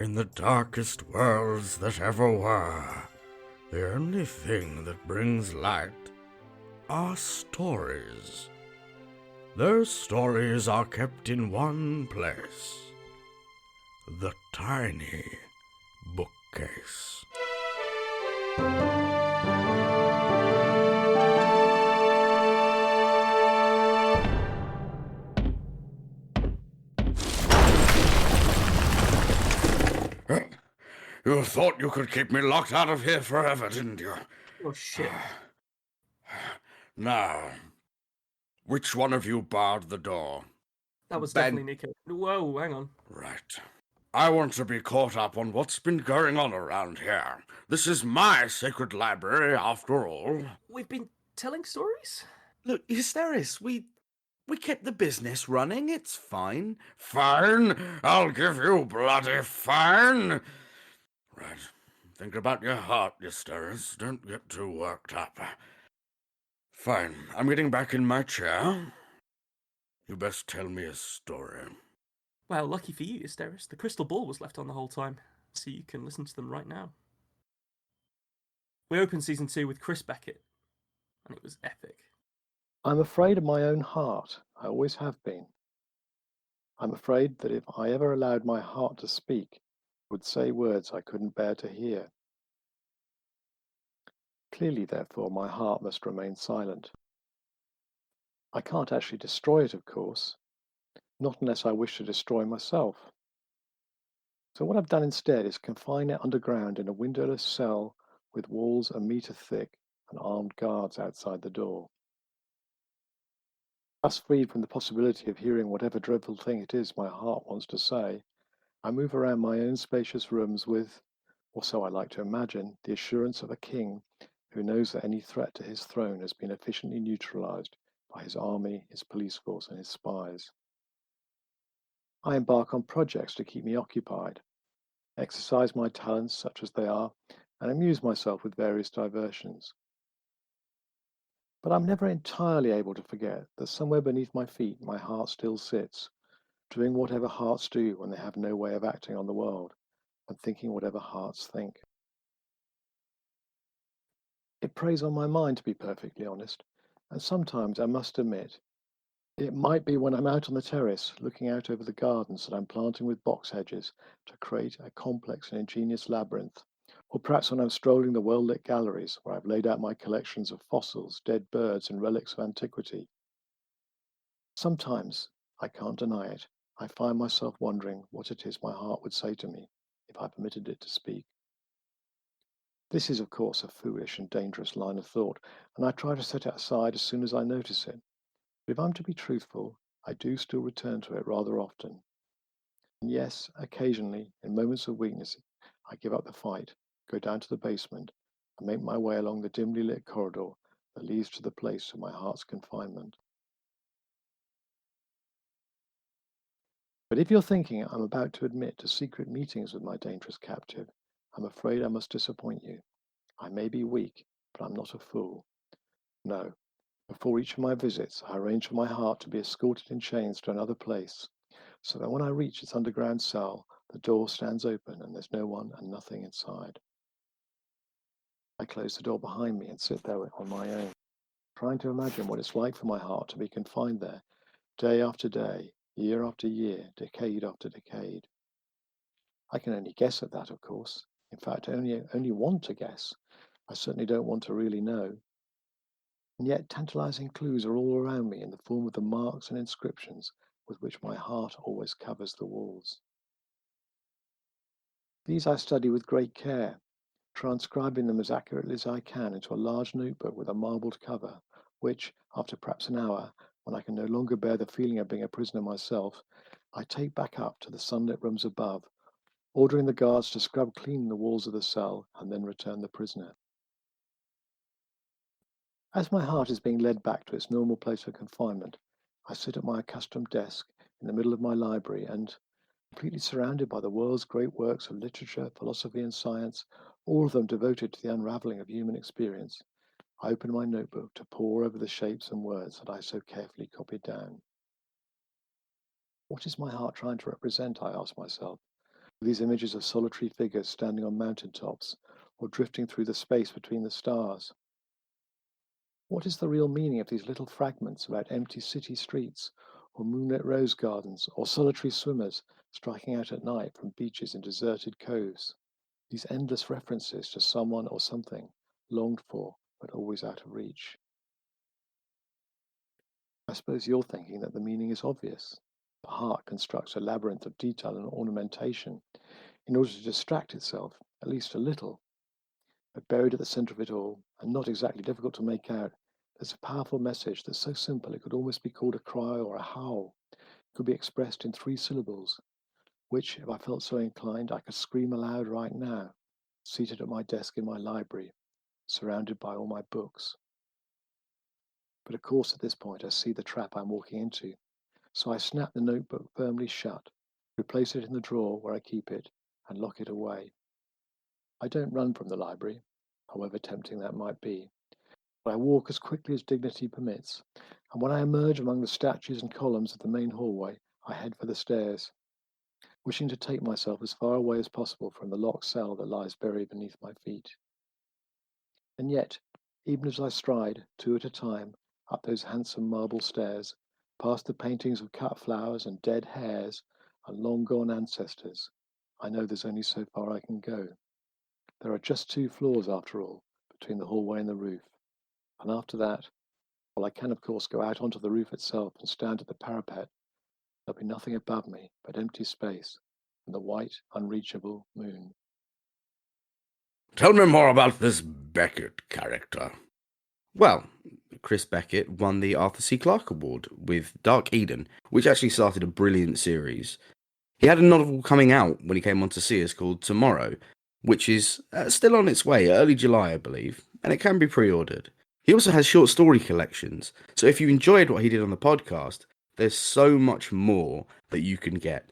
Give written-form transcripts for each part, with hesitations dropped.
In the darkest worlds that ever were, the only thing that brings light are stories. Those stories are kept in one place, the tiny bookcase. You thought you could keep me locked out of here forever, didn't you? Oh, shit. Now, which one of you barred the door? That was Ben. definitely Nico. Whoa, hang on. Right. I want to be caught up on what's been going on around here. This is my sacred library, after all. We've been telling stories? Look, Ysterris, we kept the business running. It's fine. Fine. I'll give you bloody fine. Right. Think about your heart, Ysterris. Don't get too worked up. Fine. I'm getting back in my chair. You best tell me a story. Well, lucky for you, Ysterris, the crystal ball was left on the whole time, so you can listen to them right now. We opened season 2 with Chris Beckett, and it was epic. I'm afraid of my own heart. I always have been. I'm afraid that if I ever allowed my heart to speak, it would say words I couldn't bear to hear. Clearly, therefore, my heart must remain silent. I can't actually destroy it, of course, not unless I wish to destroy myself. So what I've done instead is confine it underground in a windowless cell with walls a metre thick and armed guards outside the door. Thus freed from the possibility of hearing whatever dreadful thing it is my heart wants to say, I move around my own spacious rooms with, or so I like to imagine, the assurance of a king who knows that any threat to his throne has been efficiently neutralized by his army, his police force, and his spies. I embark on projects to keep me occupied, exercise my talents such as they are, and amuse myself with various diversions. But I'm never entirely able to forget that somewhere beneath my feet my heart still sits, doing whatever hearts do when they have no way of acting on the world, and thinking whatever hearts think. It preys on my mind, to be perfectly honest, and sometimes I must admit, it might be when I'm out on the terrace looking out over the gardens that I'm planting with box hedges to create a complex and ingenious labyrinth, or perhaps when I'm strolling the well-lit galleries where I've laid out my collections of fossils, dead birds, and relics of antiquity. Sometimes, I can't deny it, I find myself wondering what it is my heart would say to me if I permitted it to speak. This is, of course, a foolish and dangerous line of thought, and I try to set it aside as soon as I notice it. But if I'm to be truthful, I do still return to it rather often. And yes, occasionally, in moments of weakness, I give up the fight, go down to the basement, and make my way along the dimly lit corridor that leads to the place of my heart's confinement. But if you're thinking I'm about to admit to secret meetings with my dangerous captive, I'm afraid I must disappoint you. I may be weak, but I'm not a fool. No, before each of my visits, I arrange for my heart to be escorted in chains to another place, so that when I reach its underground cell, the door stands open and there's no one and nothing inside. I close the door behind me and sit there on my own, trying to imagine what it's like for my heart to be confined there, day after day, year after year, decade after decade. I can only guess at that, of course. In fact, I only want to guess. I certainly don't want to really know. And yet tantalizing clues are all around me in the form of the marks and inscriptions with which my heart always covers the walls. These I study with great care, transcribing them as accurately as I can into a large notebook with a marbled cover, which, after perhaps an hour, when I can no longer bear the feeling of being a prisoner myself, I take back up to the sunlit rooms above, ordering the guards to scrub clean the walls of the cell and then return the prisoner. As my heart is being led back to its normal place of confinement, I sit at my accustomed desk in the middle of my library and, completely surrounded by the world's great works of literature, philosophy, and science, all of them devoted to the unraveling of human experience, I open my notebook to pore over the shapes and words that I so carefully copied down. What is my heart trying to represent, I ask myself, These images of solitary figures standing on mountain tops or drifting through the space between the stars. What is the real meaning of these little fragments about empty city streets, or moonlit rose gardens, or solitary swimmers striking out at night from beaches in deserted coves? These endless references to someone or something longed for, but always out of reach. I suppose you're thinking that the meaning is obvious. The heart constructs a labyrinth of detail and ornamentation in order to distract itself, at least a little. But buried at the center of it all, and not exactly difficult to make out, there's a powerful message that's so simple it could almost be called a cry or a howl. It could be expressed in 3 syllables, which, if I felt so inclined, I could scream aloud right now, seated at my desk in my library, surrounded by all my books. But of course, at this point, I see the trap I'm walking into. So I snap the notebook firmly shut, replace it in the drawer where I keep it, and lock it away. I don't run from the library, however tempting that might be, but I walk as quickly as dignity permits, and when I emerge among the statues and columns of the main hallway, I head for the stairs, wishing to take myself as far away as possible from the locked cell that lies buried beneath my feet. And yet, even as I stride, 2 at a time, up those handsome marble stairs, past the paintings of cut flowers and dead hares and long-gone ancestors, I know there's only so far I can go. There are just 2 floors, after all, between the hallway and the roof. And after that, while I can, of course, go out onto the roof itself and stand at the parapet, there'll be nothing above me but empty space and the white, unreachable moon. Tell me more about this Beckett character. Well, Chris Beckett won the Arthur C. Clarke Award with Dark Eden, which actually started a brilliant series. He had a novel coming out when he came on to see us called Tomorrow, which is still on its way, early July, I believe, and it can be pre-ordered. He also has short story collections, so if you enjoyed what he did on the podcast, there's so much more that you can get.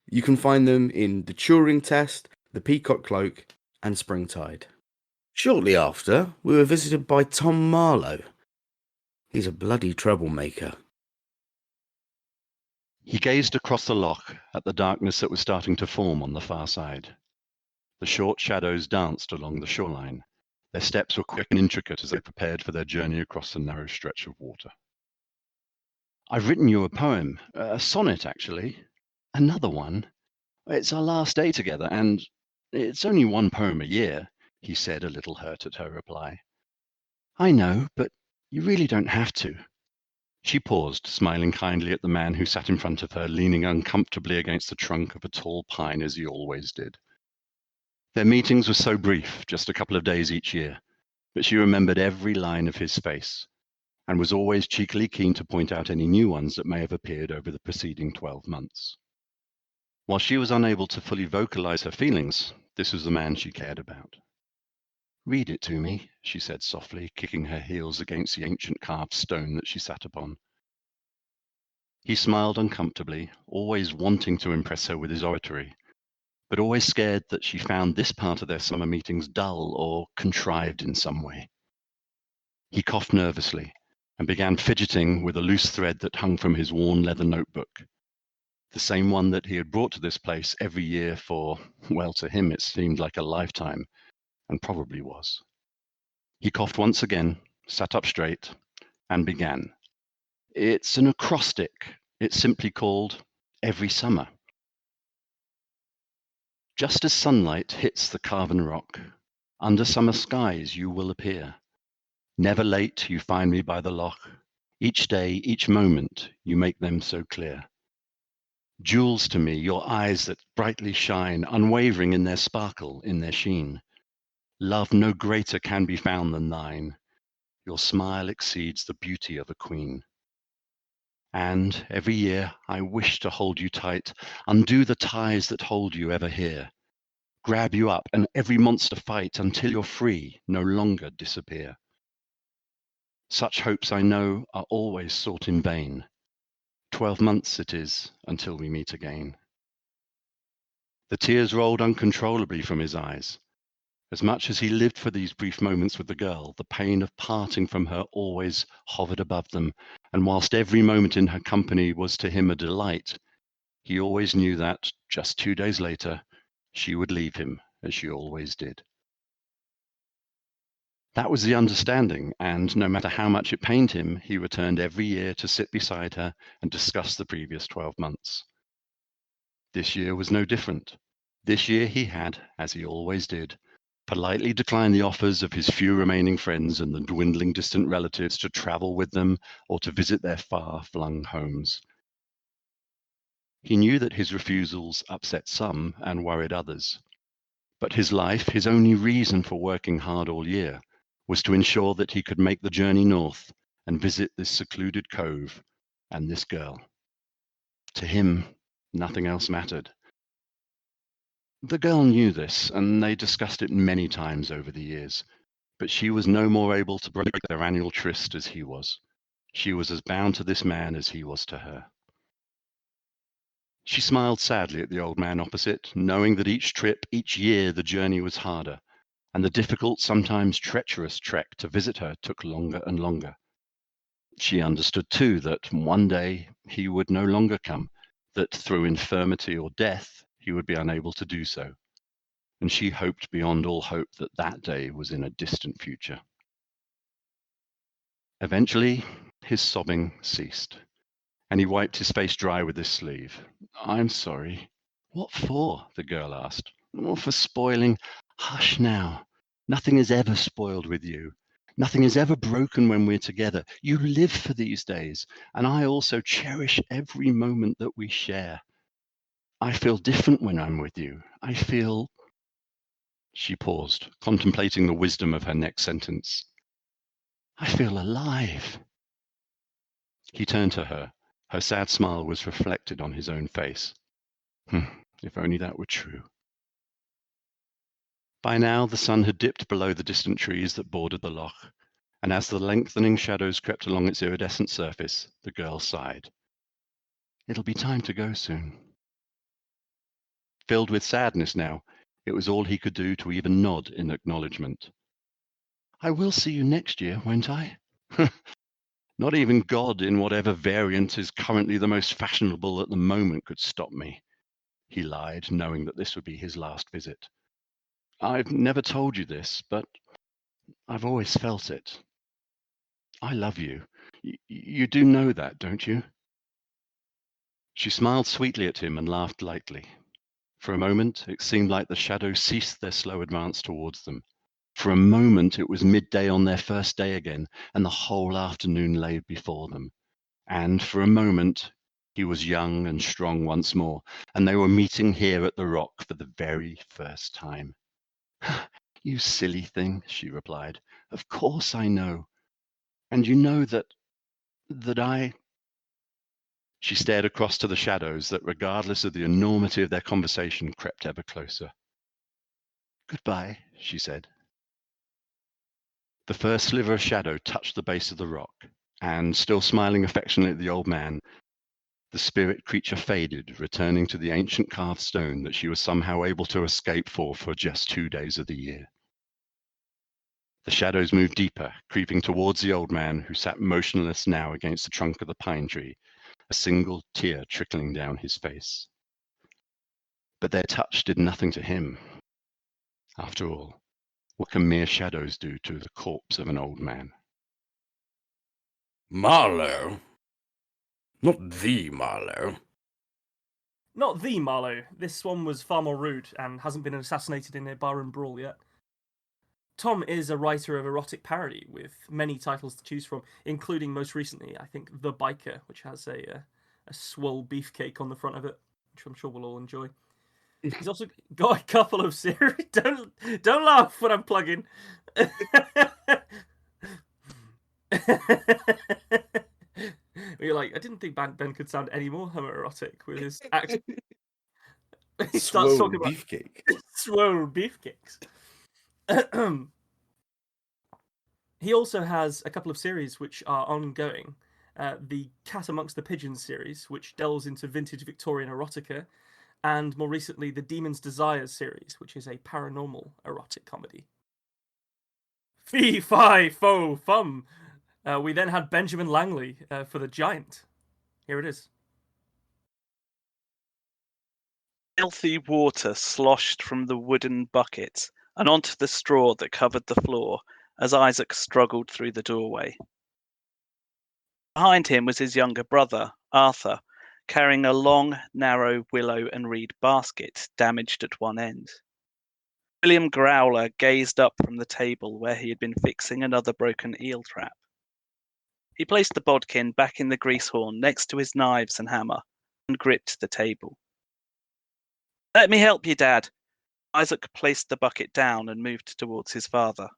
You can find them in The Turing Test, The Peacock Cloak, and Springtide. Shortly after, we were visited by Tom Marlowe. He's a bloody troublemaker. He gazed across the loch at the darkness that was starting to form on the far side. The short shadows danced along the shoreline. Their steps were quick and intricate as they prepared for their journey across the narrow stretch of water. I've written you a poem, a sonnet actually. Another one. It's our last day together, and it's only 1 poem a year, he said, a little hurt at her reply. I know, but you really don't have to. She paused, smiling kindly at the man who sat in front of her, leaning uncomfortably against the trunk of a tall pine as he always did. Their meetings were so brief, just a couple of days each year, but she remembered every line of his face, and was always cheekily keen to point out any new ones that may have appeared over the preceding 12 months. While she was unable to fully vocalize her feelings, this was the man she cared about. Read it to me, she said softly, kicking her heels against the ancient carved stone that she sat upon. He smiled uncomfortably, always wanting to impress her with his oratory, but always scared that she found this part of their summer meetings dull or contrived in some way. He coughed nervously and began fidgeting with a loose thread that hung from his worn leather notebook, the same one that he had brought to this place every year for, well, to him it seemed like a lifetime, and probably was. He coughed once again, sat up straight, and began. It's an acrostic. It's simply called Every Summer. Just as sunlight hits the carven rock, under summer skies you will appear. Never late you find me by the loch. Each day, each moment, you make them so clear. Jewels to me, your eyes that brightly shine, unwavering in their sparkle, in their sheen. Love no greater can be found than thine. Your smile exceeds the beauty of a queen. And every year I wish to hold you tight, undo the ties that hold you ever here. Grab you up and every monster fight until you're free, no longer disappear. Such hopes I know are always sought in vain. 12 months it is until we meet again. The tears rolled uncontrollably from his eyes. As much as he lived for these brief moments with the girl, the pain of parting from her always hovered above them, and whilst every moment in her company was to him a delight, he always knew that, just 2 days later, She would leave him, as she always did. That was the understanding, and no matter how much it pained him, he returned every year to sit beside her and discuss the previous 12 months. This year was no different. This year he had, as he always did, politely declined the offers of his few remaining friends and the dwindling distant relatives to travel with them or to visit their far-flung homes. He knew that his refusals upset some and worried others. But his life, his only reason for working hard all year, was to ensure that he could make the journey north and visit this secluded cove and this girl. To him, nothing else mattered. The girl knew this, and they discussed it many times over the years, but she was no more able to break their annual tryst as he was. She was as bound to this man as he was to her. She smiled sadly at the old man opposite, knowing that each trip, each year, the journey was harder, and the difficult, sometimes treacherous trek to visit her took longer and longer. She understood too that one day he would no longer come, that through infirmity or death he would be unable to do so, and she hoped beyond all hope that that day was in a distant future. Eventually, his sobbing ceased, and he wiped his face dry with his sleeve. "I'm sorry." "What for?" the girl asked. "Oh, for spoiling." "Hush now. Nothing is ever spoiled with you. Nothing is ever broken when we're together. You live for these days, and I also cherish every moment that we share. I feel different when I'm with you. I feel..." She paused, contemplating the wisdom of her next sentence. "I feel alive." He turned to her. Her sad smile was reflected on his own face. If only that were true. By now the sun had dipped below the distant trees that bordered the loch, and as the lengthening shadows crept along its iridescent surface, the girl sighed. "It'll be time to go soon." Filled with sadness now, it was all he could do to even nod in acknowledgement. "I will see you next year, won't I?" "Not even God, in whatever variant is currently the most fashionable at the moment, could stop me," he lied, knowing that this would be his last visit. "I've never told you this, but I've always felt it. I love you. You do know that, don't you?" She smiled sweetly at him and laughed lightly. For a moment, it seemed like the shadows ceased their slow advance towards them. For a moment, it was midday on their first day again, and the whole afternoon lay before them. And for a moment, he was young and strong once more, and they were meeting here at the rock for the very first time. "You silly thing," she replied. "Of course I know. And you know that I..." She stared across to the shadows that, regardless of the enormity of their conversation, crept ever closer. "Goodbye," she said. The first sliver of shadow touched the base of the rock, and, still smiling affectionately at the old man, the spirit creature faded, returning to the ancient carved stone that she was somehow able to escape for just 2 days of the year. The shadows moved deeper, creeping towards the old man, who sat motionless now against the trunk of the pine tree, a single tear trickling down his face. But their touch did nothing to him. After all, what can mere shadows do to the corpse of an old man? Marlowe? Not the Marlowe. Not the Marlowe. This one was far more rude and hasn't been assassinated in a barroom brawl yet. Tom is a writer of erotic parody with many titles to choose from, including most recently, I think, The Biker, which has a swole beefcake on the front of it, which I'm sure we'll all enjoy. He's also got a couple of series. Don't laugh when I'm plugging. You're like, I didn't think Ben could sound any more homoerotic with his accent. He starts Swole talking about beefcake. swole beefcakes. He also has a couple of series which are ongoing. The Cat Amongst the Pigeons series, which delves into vintage Victorian erotica, and more recently the Demon's Desires series, which is a paranormal erotic comedy. Fee, fi, fo, fum. We then had Benjamin Langley for The Giant. Here it is. Filthy water sloshed from the wooden bucket and onto the straw that covered the floor as Isaac struggled through the doorway. Behind him was his younger brother, Arthur, carrying a long, narrow willow and reed basket damaged at one end. William Growler gazed up from the table where he had been fixing another broken eel trap. He placed the bodkin back in the grease horn next to his knives and hammer and gripped the table. "Let me help you, Dad." Isaac placed the bucket down and moved towards his father.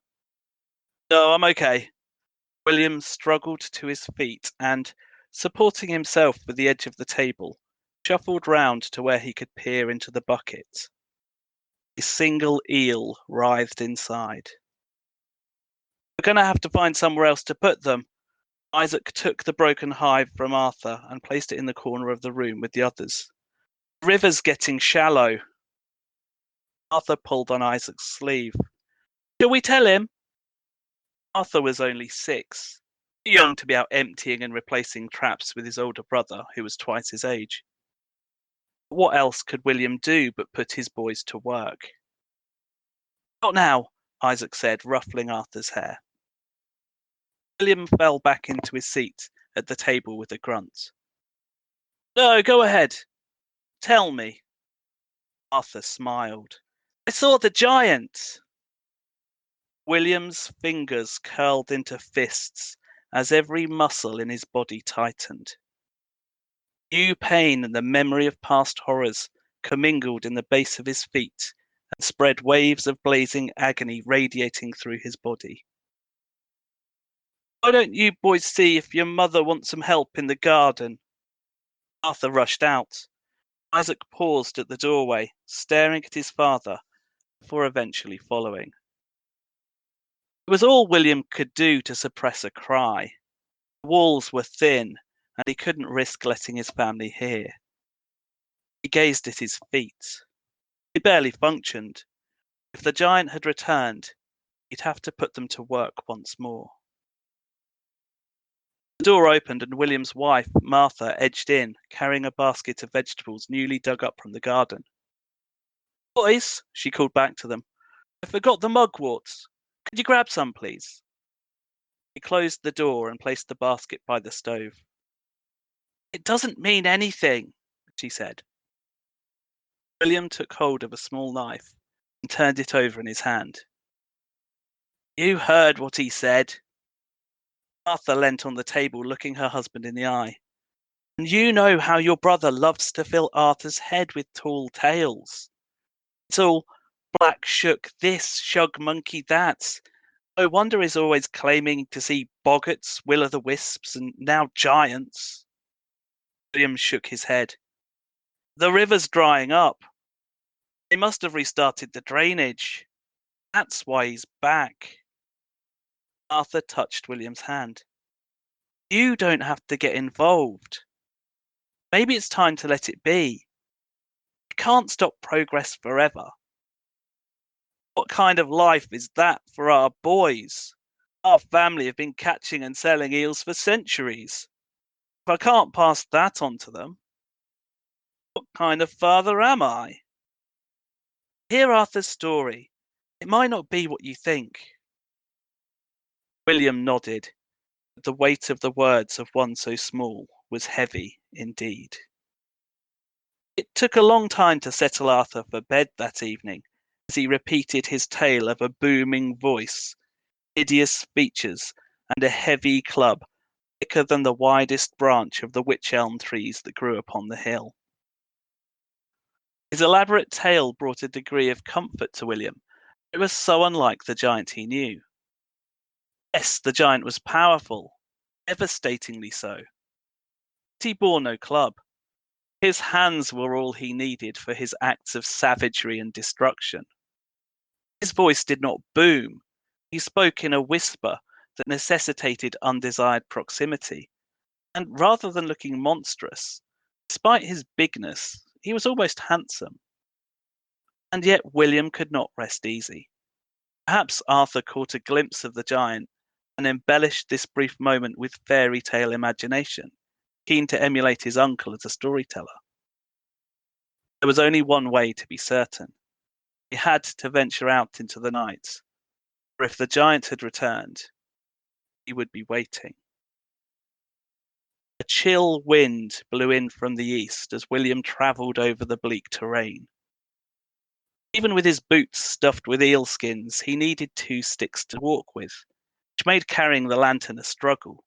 "No, I'm okay." William struggled to his feet and, supporting himself with the edge of the table, shuffled round to where he could peer into the bucket. A single eel writhed inside. "We're going to have to find somewhere else to put them." Isaac took the broken hive from Arthur and placed it in the corner of the room with the others. "The river's getting shallow." Arthur pulled on Isaac's sleeve. "Shall we tell him?" Arthur was only 6, too young to be out emptying and replacing traps with his older brother, who was twice his age. What else could William do but put his boys to work? "Not now," Isaac said, ruffling Arthur's hair. William fell back into his seat at the table with a grunt. "No, go ahead. Tell me." Arthur smiled. "I saw the giant." William's fingers curled into fists as every muscle in his body tightened. New pain and the memory of past horrors commingled in the base of his feet and spread waves of blazing agony radiating through his body. "Why don't you boys see if your mother wants some help in the garden?" Arthur rushed out. Isaac paused at the doorway, staring at his father, before eventually following. It was all William could do to suppress a cry. The walls were thin, and he couldn't risk letting his family hear. He gazed at his feet. He barely functioned. If the giant had returned, he'd have to put them to work once more. The door opened and William's wife, Martha, edged in, carrying a basket of vegetables newly dug up from the garden. "Boys," she called back to them, "I forgot the mugworts. Could you grab some, please?" He closed the door and placed the basket by the stove. "It doesn't mean anything," she said. William took hold of a small knife and turned it over in his hand. "You heard what he said." Martha leant on the table, looking her husband in the eye. "And you know how your brother loves to fill Arthur's head with tall tales. It's all Black Shook this, Shug Monkey that. No wonder he's always claiming to see boggarts, will-o'-the-wisps, and now giants." William shook his head. "The river's drying up. They must have restarted the drainage. That's why he's back." Arthur touched William's hand. "You don't have to get involved. Maybe it's time to let it be. You can't stop progress forever. What kind of life is that for our boys? Our family have been catching and selling eels for centuries. If I can't pass that on to them, what kind of father am I?" "Hear Arthur's story. It might not be what you think." William nodded. The weight of the words of one so small was heavy indeed. It took a long time to settle Arthur for bed that evening, as he repeated his tale of a booming voice, hideous features, and a heavy club thicker than the widest branch of the wych elm trees that grew upon the hill. His elaborate tale brought a degree of comfort to William. It was so unlike the giant he knew. Yes, the giant was powerful, devastatingly so. But he bore no club. His hands were all he needed for his acts of savagery and destruction. His voice did not boom. He spoke in a whisper that necessitated undesired proximity. And rather than looking monstrous, despite his bigness, he was almost handsome. And yet William could not rest easy. Perhaps Arthur caught a glimpse of the giant and embellished this brief moment with fairy tale imagination, keen to emulate his uncle as a storyteller. There was only one way to be certain. He had to venture out into the night, for if the giant had returned, he would be waiting. A chill wind blew in from the east as William travelled over the bleak terrain. Even with his boots stuffed with eel skins, he needed 2 sticks to walk with, which made carrying the lantern a struggle.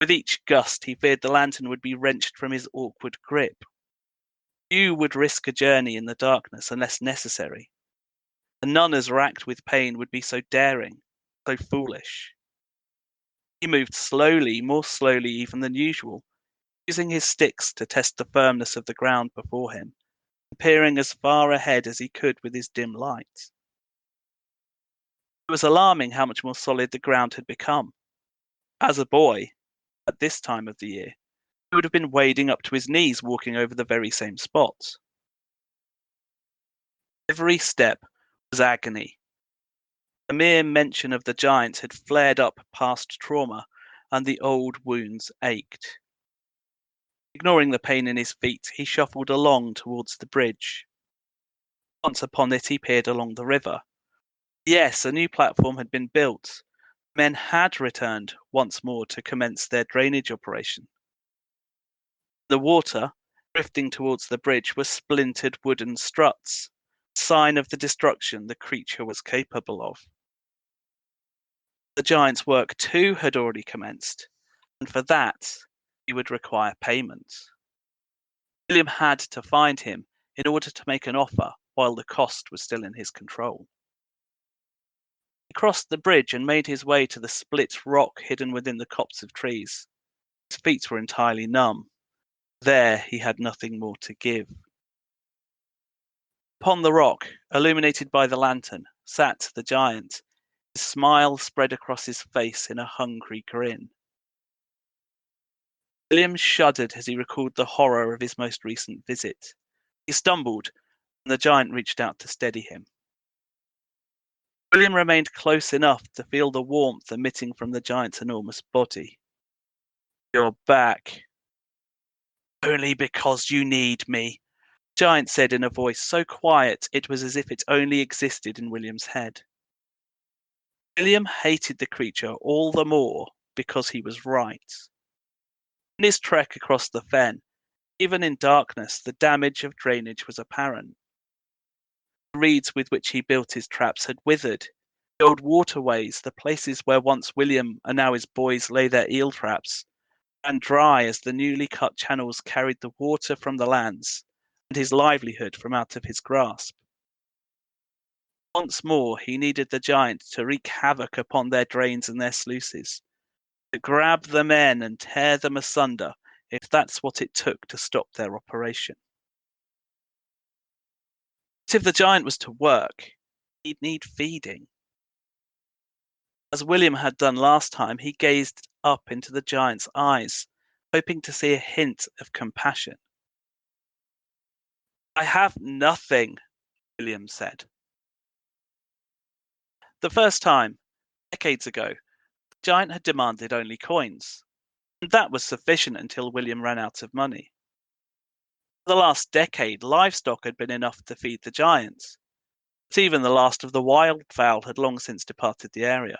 With each gust, he feared the lantern would be wrenched from his awkward grip. Few would risk a journey in the darkness unless necessary, and none as racked with pain would be so daring, so foolish. He moved slowly, more slowly even than usual, using his sticks to test the firmness of the ground before him, peering as far ahead as he could with his dim light. It was alarming how much more solid the ground had become. As a boy, at this time of the year, he would have been wading up to his knees walking over the very same spots. Every step was agony. The mere mention of the giants had flared up past trauma, and the old wounds ached. Ignoring the pain in his feet, he shuffled along towards the bridge. Once upon it, he peered along the river. Yes, a new platform had been built. Men had returned once more to commence their drainage operation. The water, drifting towards the bridge, were splintered wooden struts, a sign of the destruction the creature was capable of. The giant's work too had already commenced, and for that he would require payment. William had to find him in order to make an offer while the cost was still in his control. He crossed the bridge and made his way to the split rock hidden within the copse of trees. His feet were entirely numb. There he had nothing more to give. Upon the rock, illuminated by the lantern, sat the giant, his smile spread across his face in a hungry grin. William shuddered as he recalled the horror of his most recent visit. He stumbled, and the giant reached out to steady him. William remained close enough to feel the warmth emitting from the giant's enormous body. "You're back." "Only because you need me," the giant said in a voice so quiet it was as if it only existed in William's head. William hated the creature all the more because he was right. In his trek across the fen, even in darkness, the damage of drainage was apparent. The reeds with which he built his traps had withered. The old waterways, the places where once William and now his boys lay their eel traps, ran dry as the newly cut channels carried the water from the lands and his livelihood from out of his grasp. Once more he needed the giant to wreak havoc upon their drains and their sluices, to grab the men and tear them asunder if that's what it took to stop their operation. But if the giant was to work, he'd need feeding. As William had done last time, he gazed up into the giant's eyes, hoping to see a hint of compassion. "I have nothing," William said. The first time, decades ago, the giant had demanded only coins, and that was sufficient until William ran out of money. For the last decade, livestock had been enough to feed the giants, but even the last of the wildfowl had long since departed the area.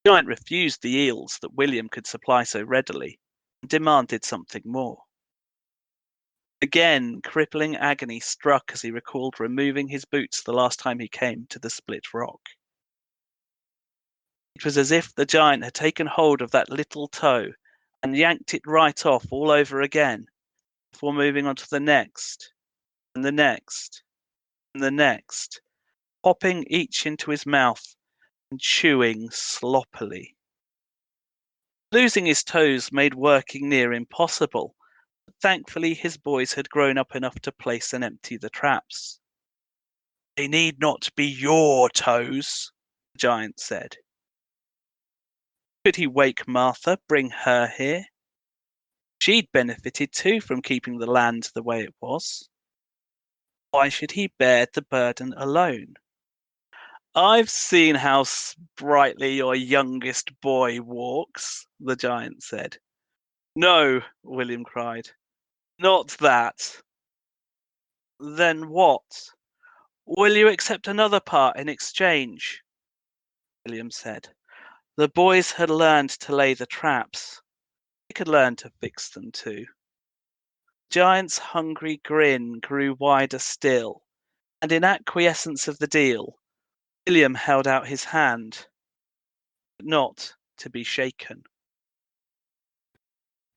The giant refused the eels that William could supply so readily, and demanded something more. Again, crippling agony struck as he recalled removing his boots the last time he came to the split rock. It was as if the giant had taken hold of that little toe and yanked it right off all over again, before moving on to the next, and the next, and the next, popping each into his mouth and chewing sloppily. Losing his toes made working near impossible, but thankfully his boys had grown up enough to place and empty the traps. "They need not be your toes," the giant said. Could he wake Martha, bring her here? She'd benefited too from keeping the land the way it was. Why should he bear the burden alone? "I've seen how sprightly your youngest boy walks," the giant said. "No," William cried. Not that. Then what? Will you accept another part in exchange? William said. The boys had learned to lay the traps. They could learn to fix them too. Giant's hungry grin grew wider still, and in acquiescence of the deal, William held out his hand, but not to be shaken.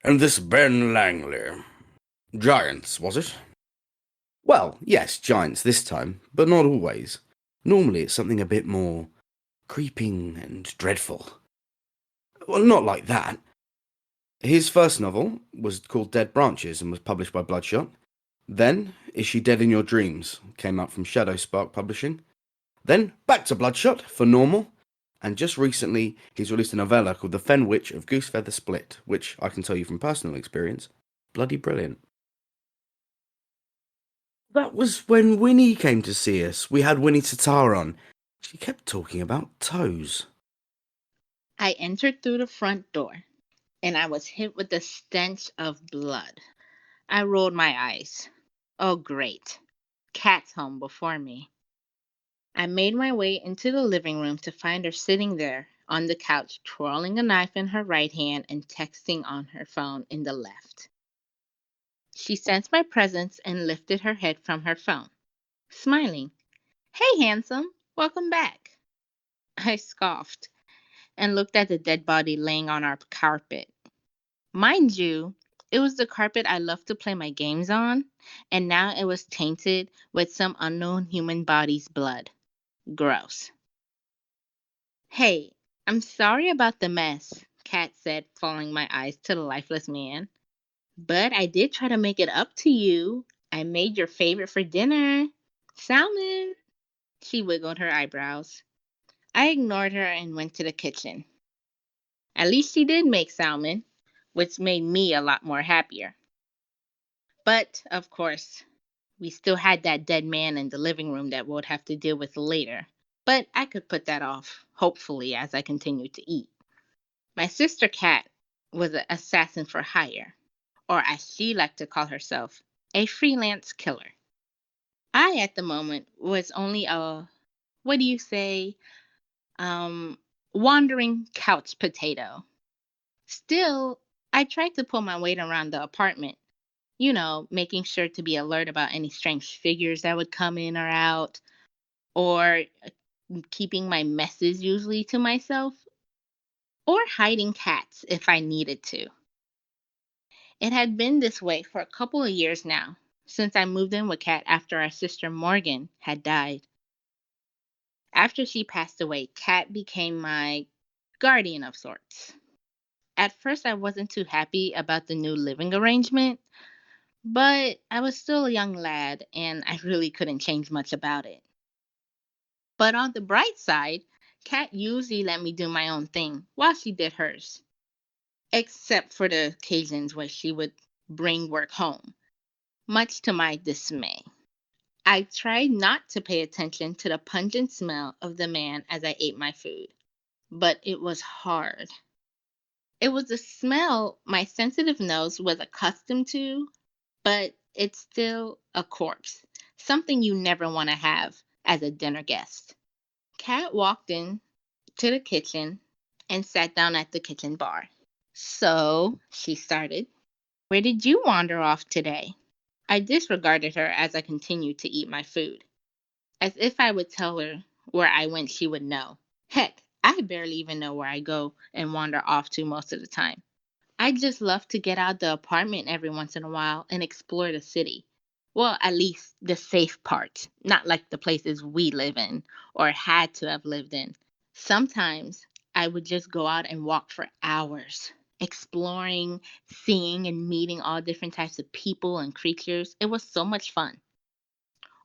And this Ben Langley. Giants, was it? Well, yes, giants this time, but not always. Normally it's something a bit more creeping and dreadful. Well, not like that. His first novel was called Dead Branches and was published by Bloodshot. Then, Is She Dead in Your Dreams came out from Shadow Spark Publishing. Then, back to Bloodshot for Normal. And just recently, he's released a novella called The Fen Witch of Goosefeather Split, which I can tell you from personal experience, bloody brilliant. That was when Winnie came to see us. We had Winnie Tatar on. She kept talking about toes. I entered through the front door, and I was hit with the stench of blood. I rolled my eyes. Oh, great. Cat's home before me. I made my way into the living room to find her sitting there on the couch, twirling a knife in her right hand and texting on her phone in the left. She sensed my presence and lifted her head from her phone, smiling. Hey, handsome, welcome back. I scoffed and looked at the dead body laying on our carpet. Mind you, it was the carpet I loved to play my games on, and now it was tainted with some unknown human body's blood. Gross. Hey, I'm sorry about the mess, Kat said, following my eyes to the lifeless man. But I did try to make it up to you. I made your favorite for dinner. Salmon. She wiggled her eyebrows. I ignored her and went to the kitchen. At least she did make salmon, which made me a lot more happier. But, of course, we still had that dead man in the living room that we'll have to deal with later. But I could put that off, hopefully, as I continued to eat. My sister Kat was an assassin for hire, or as she liked to call herself, a freelance killer. I, at the moment, was only a, wandering couch potato. Still, I tried to pull my weight around the apartment, making sure to be alert about any strange figures that would come in or out, or keeping my messes usually to myself, or hiding cats if I needed to. It had been this way for a couple of years now, since I moved in with Kat after our sister Morgan had died. After she passed away, Kat became my guardian of sorts. At first, I wasn't too happy about the new living arrangement, but I was still a young lad and I really couldn't change much about it. But on the bright side, Kat usually let me do my own thing while she did hers, except for the occasions where she would bring work home, much to my dismay. I tried not to pay attention to the pungent smell of the man as I ate my food, but it was hard. It was a smell my sensitive nose was accustomed to, but it's still a corpse, something you never want to have as a dinner guest. Kat walked in to the kitchen and sat down at the kitchen bar. So, she started, where did you wander off today? I disregarded her as I continued to eat my food. As if I would tell her where I went, she would know. Heck, I barely even know where I go and wander off to most of the time. I just love to get out the apartment every once in a while and explore the city. Well, at least the safe parts, not like the places we live in or had to have lived in. Sometimes I would just go out and walk for hours, exploring, seeing, and meeting all different types of people and creatures. It was so much fun.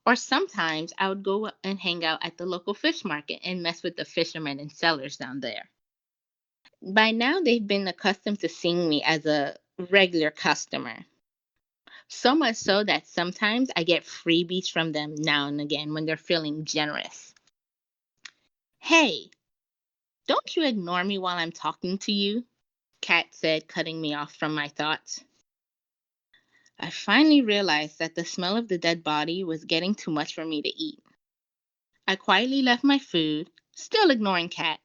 Or sometimes I would go and hang out at the local fish market and mess with the fishermen and sellers down there. By now, they've been accustomed to seeing me as a regular customer. So much so that sometimes I get freebies from them now and again when they're feeling generous. Hey, don't you ignore me while I'm talking to you, Kat said, cutting me off from my thoughts. I finally realized that the smell of the dead body was getting too much for me to eat. I quietly left my food, still ignoring Cat,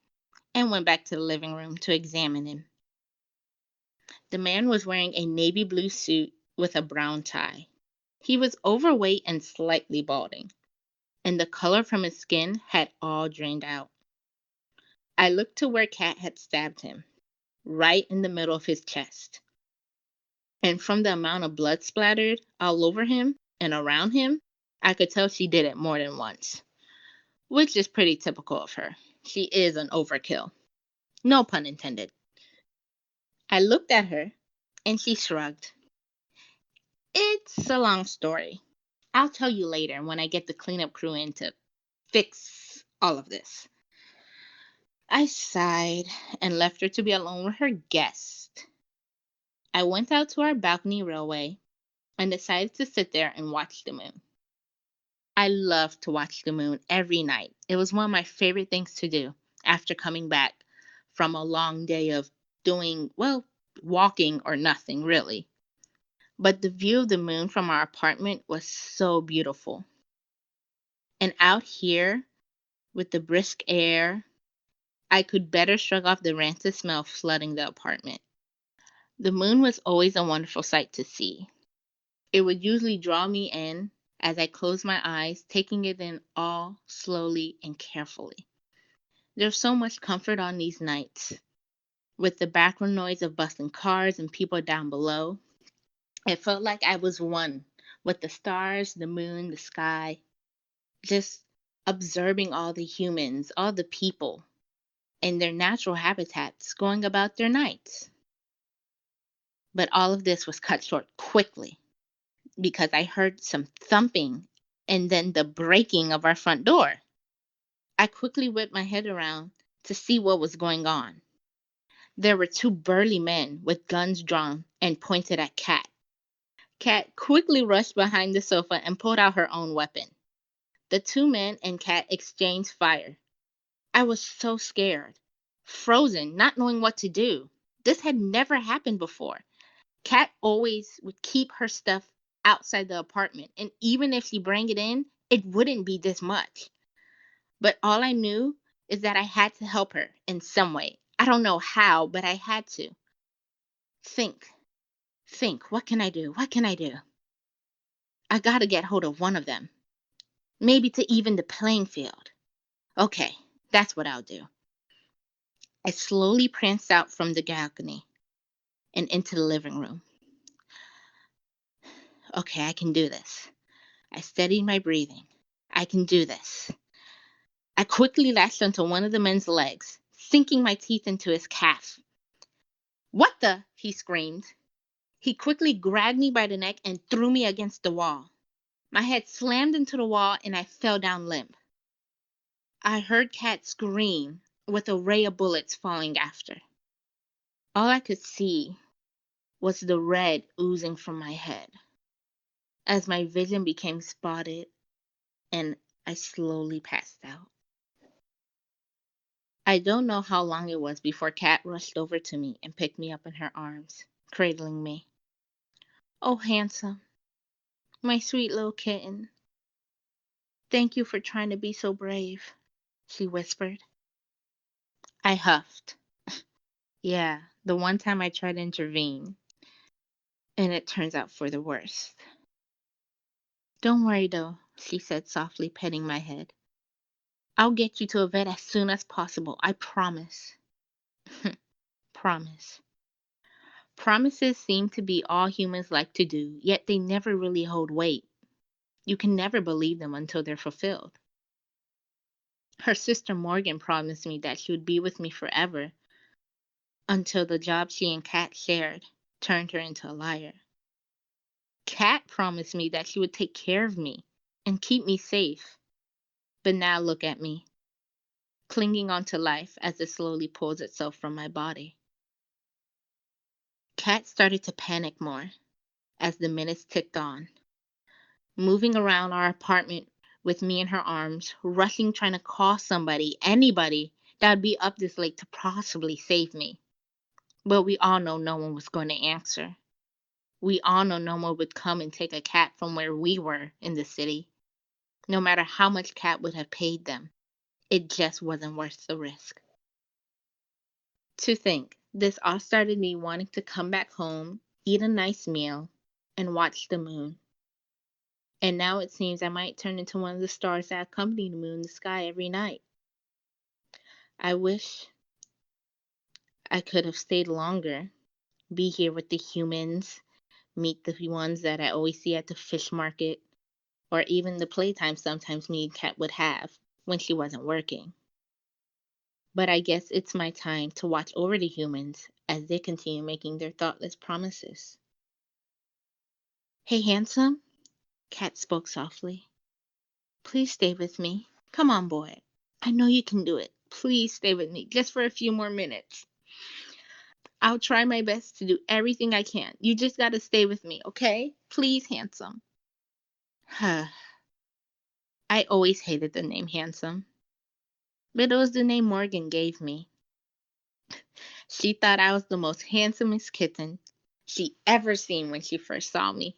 and went back to the living room to examine him. The man was wearing a navy blue suit with a brown tie. He was overweight and slightly balding, and the color from his skin had all drained out. I looked to where Cat had stabbed him, right in the middle of his chest. And from the amount of blood splattered all over him and around him, I could tell she did it more than once, which is pretty typical of her. She is an overkill. No pun intended. I looked at her, and she shrugged. It's a long story. I'll tell you later when I get the cleanup crew in to fix all of this. I sighed and left her to be alone with her guest. I went out to our balcony railway and decided to sit there and watch the moon. I love to watch the moon every night. It was one of my favorite things to do after coming back from a long day of doing, well, walking or nothing really. But the view of the moon from our apartment was so beautiful. And out here, with the brisk air, I could better shrug off the rancid smell flooding the apartment. The moon was always a wonderful sight to see. It would usually draw me in as I closed my eyes, taking it in all slowly and carefully. There's so much comfort on these nights. With the background noise of bustling cars and people down below, it felt like I was one with the stars, the moon, the sky, just observing all the humans, all the people in their natural habitats going about their nights. But all of this was cut short quickly because I heard some thumping and then the breaking of our front door. I quickly whipped my head around to see what was going on. There were two burly men with guns drawn and pointed at Cat. Cat quickly rushed behind the sofa and pulled out her own weapon. The two men and Cat exchanged fire. I was so scared, frozen, not knowing what to do. This had never happened before. Cat always would keep her stuff outside the apartment, and even if she bring it in, it wouldn't be this much. But all I knew is that I had to help her in some way. I don't know how, but I had to. Think, what can I do? What can I do? I gotta get hold of one of them. Maybe to even the playing field. Okay, that's what I'll do. I slowly pranced out from the balcony and into the living room. Okay, I can do this. I steadied my breathing. I can do this. I quickly latched onto one of the men's legs, sinking my teeth into his calf. What the? He screamed. He quickly grabbed me by the neck and threw me against the wall. My head slammed into the wall and I fell down limp. I heard Cat scream with a ray of bullets falling after. All I could see was the red oozing from my head as my vision became spotted and I slowly passed out. I don't know how long it was before Cat rushed over to me and picked me up in her arms, cradling me. Oh, handsome, my sweet little kitten. Thank you for trying to be so brave, she whispered. I huffed. Yeah, the one time I tried to intervene, and it turns out for the worst. Don't worry though, she said softly, petting my head. I'll get you to a vet as soon as possible, I promise. Promise. Promises seem to be all humans like to do, yet they never really hold weight. You can never believe them until they're fulfilled. Her sister Morgan promised me that she would be with me forever until the job she and Kat shared turned her into a liar. Kat promised me that she would take care of me and keep me safe. But now look at me, clinging onto life as it slowly pulls itself from my body. Kat started to panic more as the minutes ticked on, moving around our apartment with me in her arms, rushing, trying to call somebody, anybody that would be up this late to possibly save me. But we all know no one was going to answer. We all know no one would come and take a cat from where we were in the city, no matter how much Cat would have paid them. It just wasn't worth the risk. To think, this all started me wanting to come back home, eat a nice meal, and watch the moon. And now it seems I might turn into one of the stars that accompany the moon in the sky every night. I wish I could have stayed longer, be here with the humans, meet the ones that I always see at the fish market, or even the playtime sometimes me and Cat would have when she wasn't working. But I guess it's my time to watch over the humans as they continue making their thoughtless promises. Hey, handsome, Cat spoke softly. Please stay with me. Come on, boy. I know you can do it. Please stay with me just for a few more minutes. I'll try my best to do everything I can. You just gotta stay with me, okay? Please, handsome. I always hated the name Handsome, but it was the name Morgan gave me. She thought I was the most handsomest kitten she ever seen when she first saw me.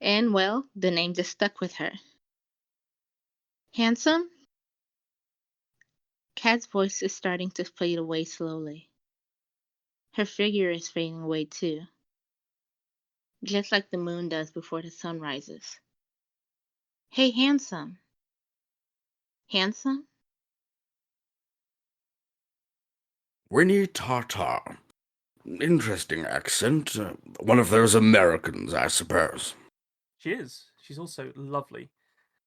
And well, the name just stuck with her. Handsome? Cat's voice is starting to fade away slowly. Her figure is fading away too, just like the moon does before the sun rises. Hey, handsome. Handsome? Winnie Tartar. Interesting accent. One of those Americans, I suppose. She is. She's also lovely.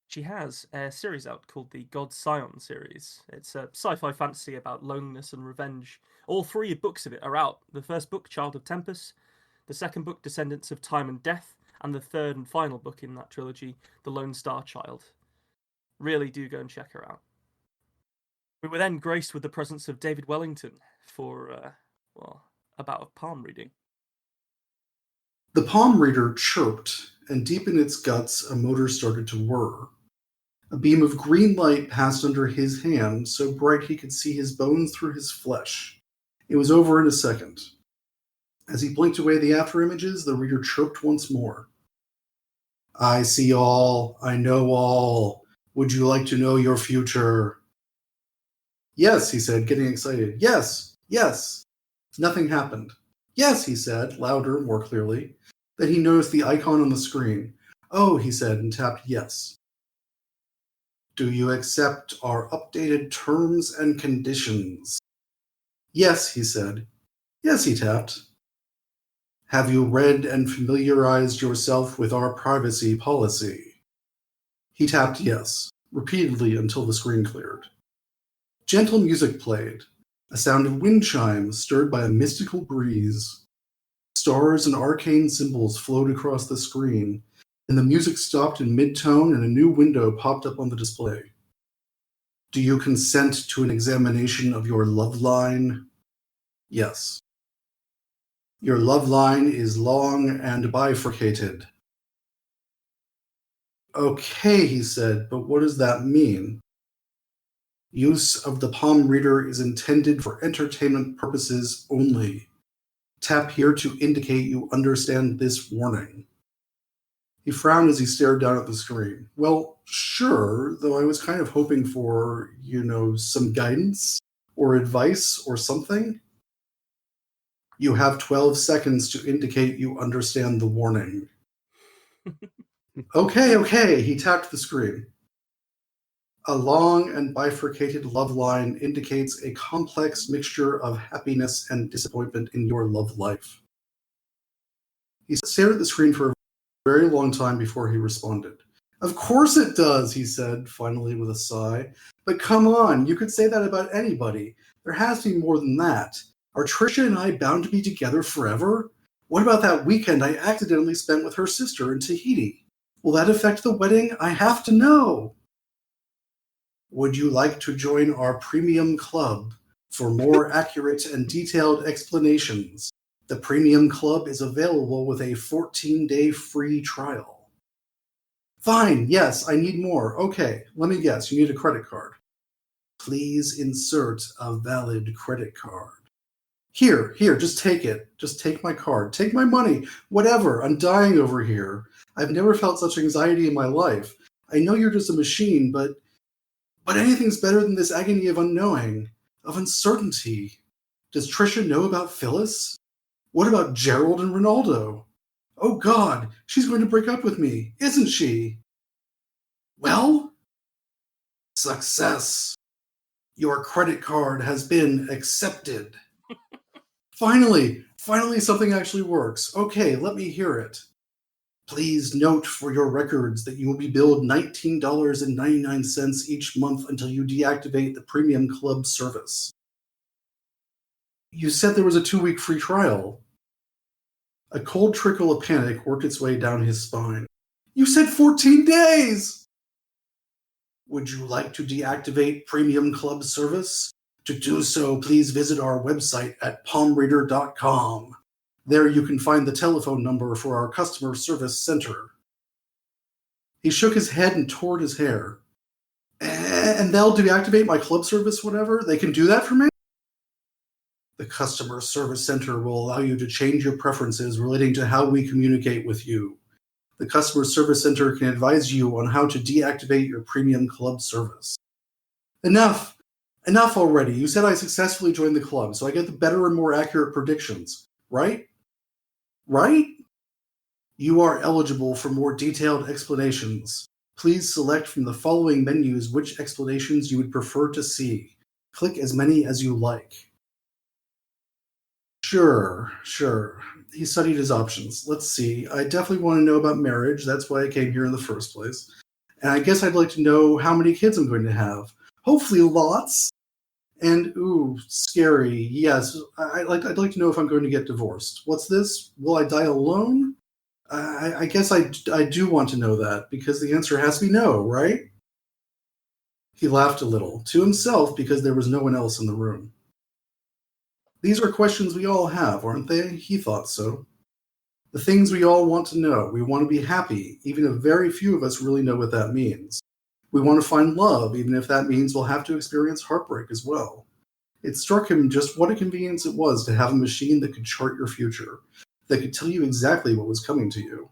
She has a series out called the God Scion series. It's a sci-fi fantasy about loneliness and revenge. All 3 books of it are out. The first book, Child of Tempest, the second book, Descendants of Time and Death, and the third and final book in that trilogy, The Lone Star Child. Really do go and check her out. We were then graced with the presence of David Wellington for, about a palm reading. The palm reader chirped, and deep in its guts a motor started to whir. A beam of green light passed under his hand, so bright he could see his bones through his flesh. It was over in a second. As he blinked away the after-images, the reader chirped once more. I see all. I know all. Would you like to know your future? Yes, he said, getting excited. Yes, yes. Nothing happened. Yes, he said, louder, more clearly. Then he noticed the icon on the screen. Oh, he said, and tapped yes. Do you accept our updated terms and conditions? Yes, he said. Yes, he tapped. Have you read and familiarized yourself with our privacy policy? He tapped yes, repeatedly until the screen cleared. Gentle music played, a sound of wind chimes stirred by a mystical breeze. Stars and arcane symbols flowed across the screen, and the music stopped in mid-tone and a new window popped up on the display. Do you consent to an examination of your love line? Yes. Your love line is long and bifurcated. Okay, he said, but what does that mean? Use of the palm reader is intended for entertainment purposes only. Tap here to indicate you understand this warning. He frowned as he stared down at the screen. Well, sure, though I was kind of hoping for, some guidance or advice or something. You have 12 seconds to indicate you understand the warning. Okay, he tapped the screen. A long and bifurcated love line indicates a complex mixture of happiness and disappointment in your love life. He stared at the screen for a very long time before he responded. Of course it does, he said, finally with a sigh. But come on, you could say that about anybody. There has to be more than that. Are Trisha and I bound to be together forever? What about that weekend I accidentally spent with her sister in Tahiti? Will that affect the wedding? I have to know. Would you like to join our premium club for more accurate and detailed explanations? The premium club is available with a 14-day free trial. Fine, yes, I need more. Okay, let me guess, you need a credit card. Please insert a valid credit card. Here, just take it. Just take my card. Take my money. Whatever. I'm dying over here. I've never felt such anxiety in my life. I know you're just a machine, but anything's better than this agony of unknowing, of uncertainty. Does Trisha know about Phyllis? What about Gerald and Ronaldo? Oh God, she's going to break up with me, isn't she? Well, success. Your credit card has been accepted. Finally something actually works. Okay, let me hear it. Please note for your records that you will be billed $19.99 each month until you deactivate the Premium Club service. You said there was a 2-week free trial. A cold trickle of panic worked its way down his spine. You said 14 days! Would you like to deactivate Premium Club service? To do so, please visit our website at palmreader.com. There you can find the telephone number for our customer service center. He shook his head and tore his hair. And they'll deactivate my club service, whatever? They can do that for me? The customer service center will allow you to change your preferences relating to how we communicate with you. The customer service center can advise you on how to deactivate your premium club service. Enough already. You said I successfully joined the club, so I get the better and more accurate predictions, right? Right? You are eligible for more detailed explanations. Please select from the following menus which explanations you would prefer to see. Click as many as you like. Sure. He studied his options. Let's see. I definitely want to know about marriage. That's why I came here in the first place. And I guess I'd like to know how many kids I'm going to have. Hopefully lots. And, scary. Yes, I'd like to know if I'm going to get divorced. What's this? Will I die alone? I guess I do want to know that, because the answer has to be no, right? He laughed a little, to himself, because there was no one else in the room. These are questions we all have, aren't they? He thought so. The things we all want to know. We want to be happy, even if very few of us really know what that means. We want to find love, even if that means we'll have to experience heartbreak as well. It struck him just what a convenience it was to have a machine that could chart your future, that could tell you exactly what was coming to you.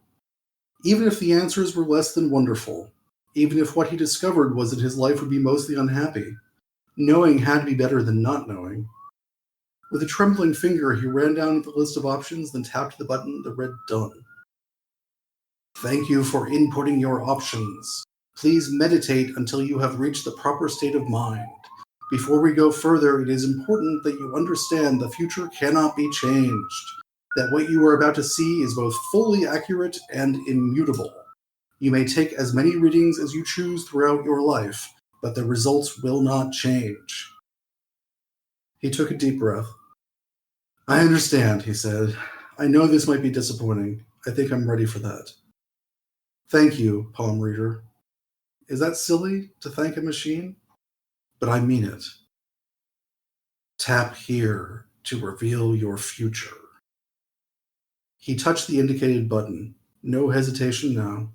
Even if the answers were less than wonderful, even if what he discovered was that his life would be mostly unhappy, knowing had to be better than not knowing. With a trembling finger, he ran down the list of options, then tapped the button that read Done. Thank you for inputting your options. Please meditate until you have reached the proper state of mind. Before we go further, it is important that you understand the future cannot be changed, that what you are about to see is both fully accurate and immutable. You may take as many readings as you choose throughout your life, but the results will not change. He took a deep breath. I understand, he said. I know this might be disappointing. I think I'm ready for that. Thank you, palm reader. Is that silly to thank a machine? But I mean it. Tap here to reveal your future. He touched the indicated button. No hesitation now.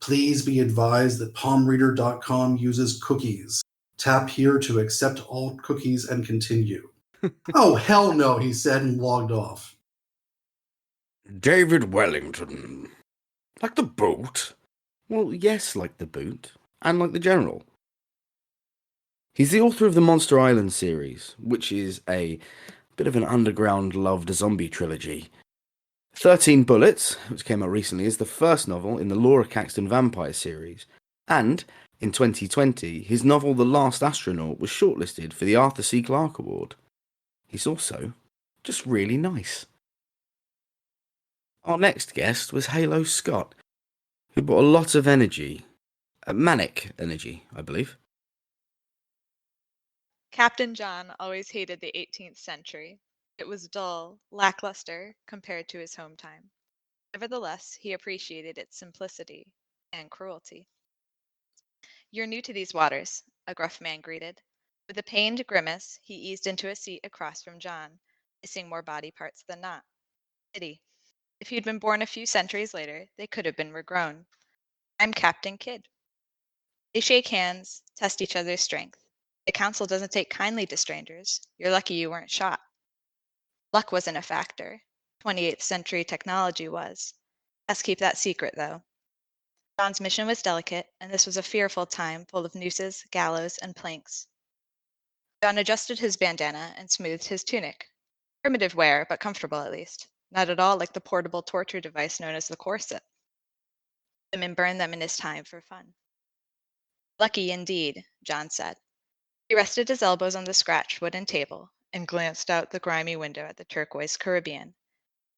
Please be advised that palmreader.com uses cookies. Tap here to accept all cookies and continue. Oh, hell no, he said and logged off. David Wellington. Like the boat? Well, yes, like the boot, and like the general. He's the author of the Monster Island series, which is a bit of an underground loved zombie trilogy. 13 Bullets, which came out recently, is the first novel in the Laura Caxton Vampire series. And, in 2020, his novel The Last Astronaut was shortlisted for the Arthur C. Clarke Award. He's also just really nice. Our next guest was Halo Scott, who brought a lot of energy. Manic energy, I believe. Captain John always hated the 18th century. It was dull, lackluster compared to his home time. Nevertheless, he appreciated its simplicity and cruelty. You're new to these waters, a gruff man greeted. With a pained grimace, he eased into a seat across from John, missing more body parts than not. Pity. If he'd been born a few centuries later, they could have been regrown. I'm Captain Kidd. They shake hands, test each other's strength. The council doesn't take kindly to strangers. You're lucky you weren't shot. Luck wasn't a factor. 28th century technology was. Best keep that secret, though. John's mission was delicate, and this was a fearful time full of nooses, gallows, and planks. John adjusted his bandana and smoothed his tunic. Primitive wear, but comfortable at least. Not at all like the portable torture device known as the corset. Women burned them in his time for fun. Lucky indeed, John said. He rested his elbows on the scratched wooden table and glanced out the grimy window at the turquoise Caribbean.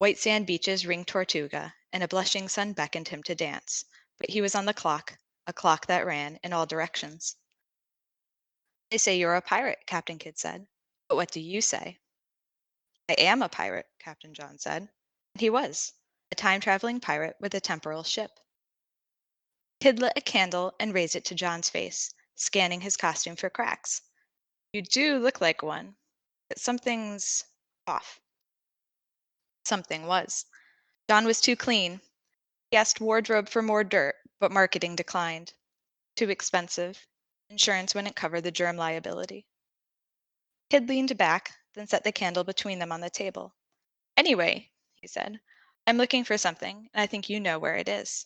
White sand beaches ringed Tortuga, and a blushing sun beckoned him to dance, but he was on the clock, a clock that ran in all directions. They say you're a pirate, Captain Kidd said. But what do you say? I am a pirate, Captain John said. And he was, a time-traveling pirate with a temporal ship. Kidd lit a candle and raised it to John's face, scanning his costume for cracks. You do look like one, but something's off. Something was. John was too clean. He asked wardrobe for more dirt, but marketing declined. Too expensive. Insurance wouldn't cover the germ liability. Kidd leaned back, then set the candle between them on the table. Anyway, he said, I'm looking for something, and I think you know where it is.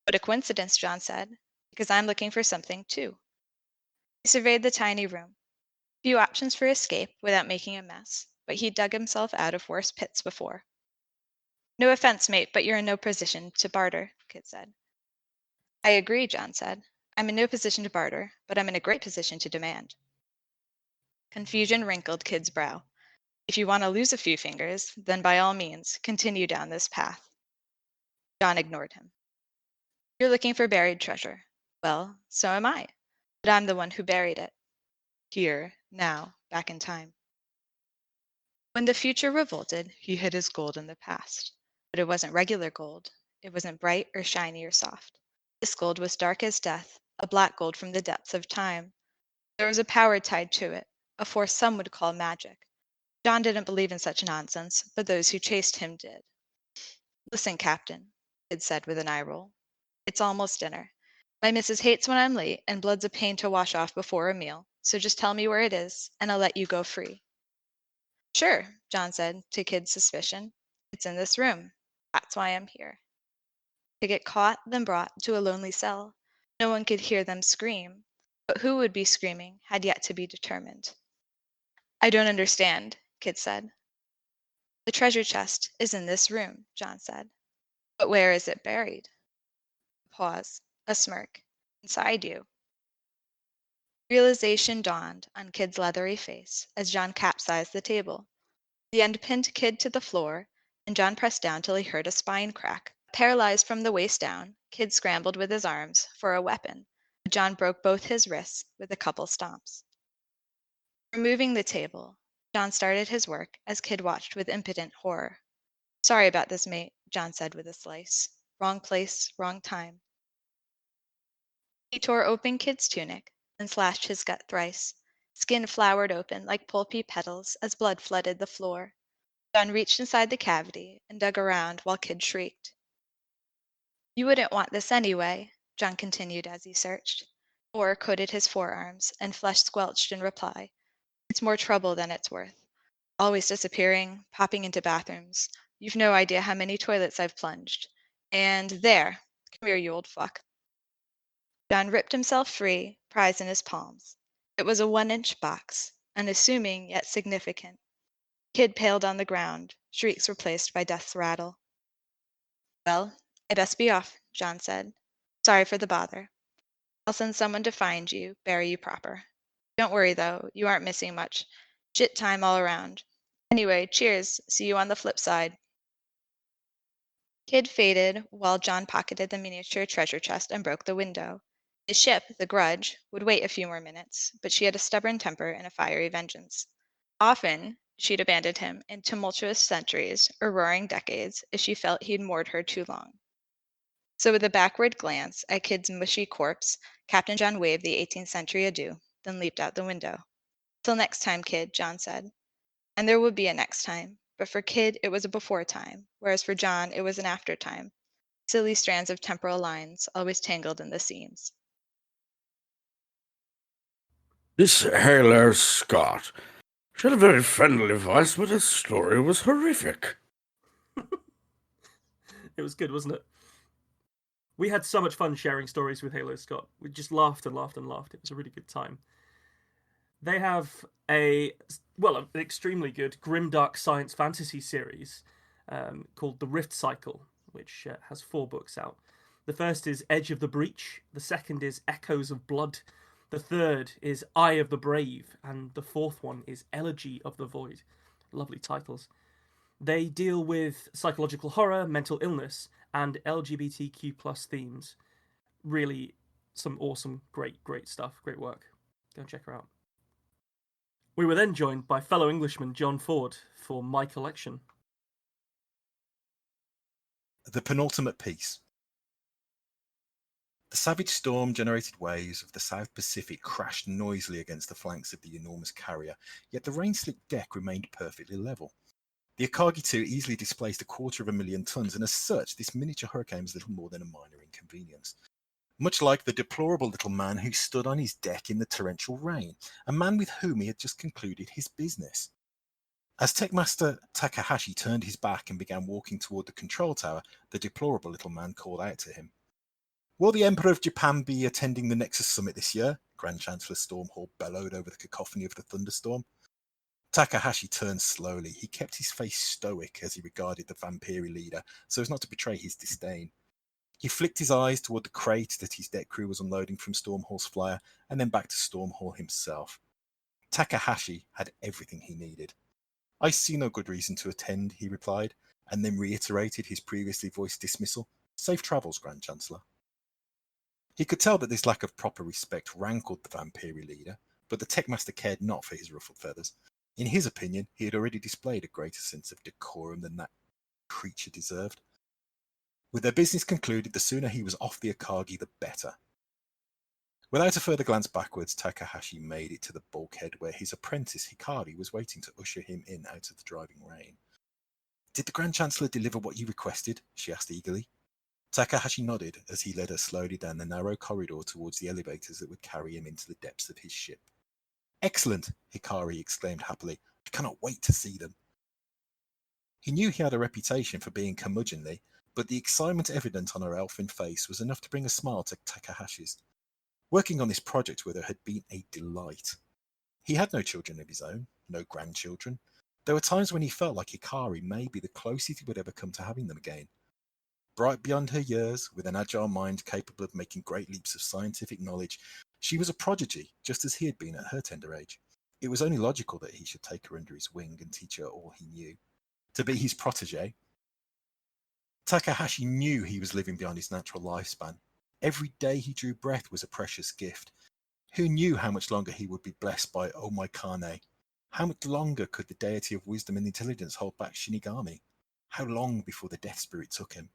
What a coincidence, John said, because I'm looking for something too. He surveyed the tiny room. Few options for escape without making a mess, but he'd dug himself out of worse pits before. No offense, mate, but you're in no position to barter, Kidd said. I agree, John said. I'm in no position to barter, but I'm in a great position to demand. Confusion wrinkled Kidd's brow. If you want to lose a few fingers, then by all means, continue down this path. John ignored him. You're looking for buried treasure. Well, so am I, but I'm the one who buried it. Here, now, back in time. When the future revolted, he hid his gold in the past. But it wasn't regular gold. It wasn't bright or shiny or soft. This gold was dark as death, a black gold from the depths of time. There was a power tied to it, a force some would call magic. John didn't believe in such nonsense, but those who chased him did. Listen, Captain, Kidd said with an eye roll. It's almost dinner. My missus hates when I'm late, and blood's a pain to wash off before a meal, so just tell me where it is, and I'll let you go free. Sure, John said, to Kidd's suspicion. It's in this room. That's why I'm here. To get caught, then brought to a lonely cell. No one could hear them scream, but who would be screaming had yet to be determined. I don't understand, Kidd said. The treasure chest is in this room, John said. But where is it buried? A pause, a smirk. Inside you. Realization dawned on Kidd's leathery face as John capsized the table. The end pinned Kidd to the floor, and John pressed down till he heard a spine crack. Paralyzed from the waist down, Kidd scrambled with his arms for a weapon, but John broke both his wrists with a couple stomps. Removing the table, John started his work as Kidd watched with impotent horror. Sorry about this, mate, John said with a slice. Wrong place, wrong time. He tore open Kidd's tunic and slashed his gut thrice. Skin flowered open like pulpy petals as blood flooded the floor. John reached inside the cavity and dug around while Kidd shrieked. You wouldn't want this anyway, John continued as he searched. Or coated his forearms, and flesh squelched in reply. It's more trouble than it's worth. Always disappearing, popping into bathrooms. You've no idea how many toilets I've plunged. And there, come here, you old fuck. John ripped himself free, prize in his palms. It was a 1-inch box, unassuming yet significant. Kidd paled on the ground, shrieks replaced by death's rattle. Well, I best be off, John said. Sorry for the bother. I'll send someone to find you, bury you proper. Don't worry, though, you aren't missing much. Shit time all around. Anyway, cheers. See you on the flip side. Kidd faded while John pocketed the miniature treasure chest and broke the window. His ship, the Grudge, would wait a few more minutes, but she had a stubborn temper and a fiery vengeance. Often, she'd abandoned him in tumultuous centuries or roaring decades if she felt he'd moored her too long. So with a backward glance at Kidd's mushy corpse, Captain John waved the 18th century adieu, then leaped out the window. Till next time, Kidd, John said. And there would be a next time, but for Kidd it was a before time, whereas for John it was an after time. Silly strands of temporal lines always tangled in the seams. This Haler Scott. She had a very friendly voice, but her story was horrific. It was good, wasn't it? We had so much fun sharing stories with Halo Scott. We just laughed and laughed and laughed. It was a really good time. They have an extremely good grimdark science fantasy series called The Rift Cycle, which has 4 books out. The first is Edge of the Breach. The second is Echoes of Blood. The third is Eye of the Brave. And the fourth one is Elegy of the Void. Lovely titles. They deal with psychological horror, mental illness, and LGBTQ plus themes. Really, some awesome, great stuff. Great work. Go and check her out. We were then joined by fellow Englishman John Ford for My Collection. The penultimate piece. The savage storm-generated waves of the South Pacific crashed noisily against the flanks of the enormous carrier, yet the rain-slicked deck remained perfectly level. The Akagi 2 easily displaced 250,000 tons, and as such, this miniature hurricane was little more than a minor inconvenience. Much like the deplorable little man who stood on his deck in the torrential rain, a man with whom he had just concluded his business. As Techmaster Takahashi turned his back and began walking toward the control tower, the deplorable little man called out to him. "Will the Emperor of Japan be attending the Nexus Summit this year?" Grand Chancellor Stormhall bellowed over the cacophony of the thunderstorm. Takahashi turned slowly. He kept his face stoic as he regarded the Vampiri leader, so as not to betray his disdain. He flicked his eyes toward the crate that his deck crew was unloading from Stormhall's flyer, and then back to Stormhall himself. Takahashi had everything he needed. "I see no good reason to attend," he replied, and then reiterated his previously voiced dismissal. "Safe travels, Grand Chancellor." He could tell that this lack of proper respect rankled the Vampiri leader, but the Techmaster cared not for his ruffled feathers. In his opinion, he had already displayed a greater sense of decorum than that creature deserved. With their business concluded, the sooner he was off the Akagi, the better. Without a further glance backwards, Takahashi made it to the bulkhead where his apprentice Hikari was waiting to usher him in out of the driving rain. "Did the Grand Chancellor deliver what you requested?" she asked eagerly. Takahashi nodded as he led her slowly down the narrow corridor towards the elevators that would carry him into the depths of his ship. "Excellent!" Hikari exclaimed happily. "I cannot wait to see them." He knew he had a reputation for being curmudgeonly, but the excitement evident on her elfin face was enough to bring a smile to Takahashi's. Working on this project with her had been a delight. He had no children of his own, no grandchildren. There were times when he felt like Hikari may be the closest he would ever come to having them again. Bright beyond her years, with an agile mind capable of making great leaps of scientific knowledge, she was a prodigy, just as he had been at her tender age. It was only logical that he should take her under his wing and teach her all he knew. To be his protege. Takahashi knew he was living beyond his natural lifespan. Every day he drew breath was a precious gift. Who knew how much longer he would be blessed by Omaikane? How much longer could the deity of wisdom and intelligence hold back Shinigami? How long before the death spirit took him?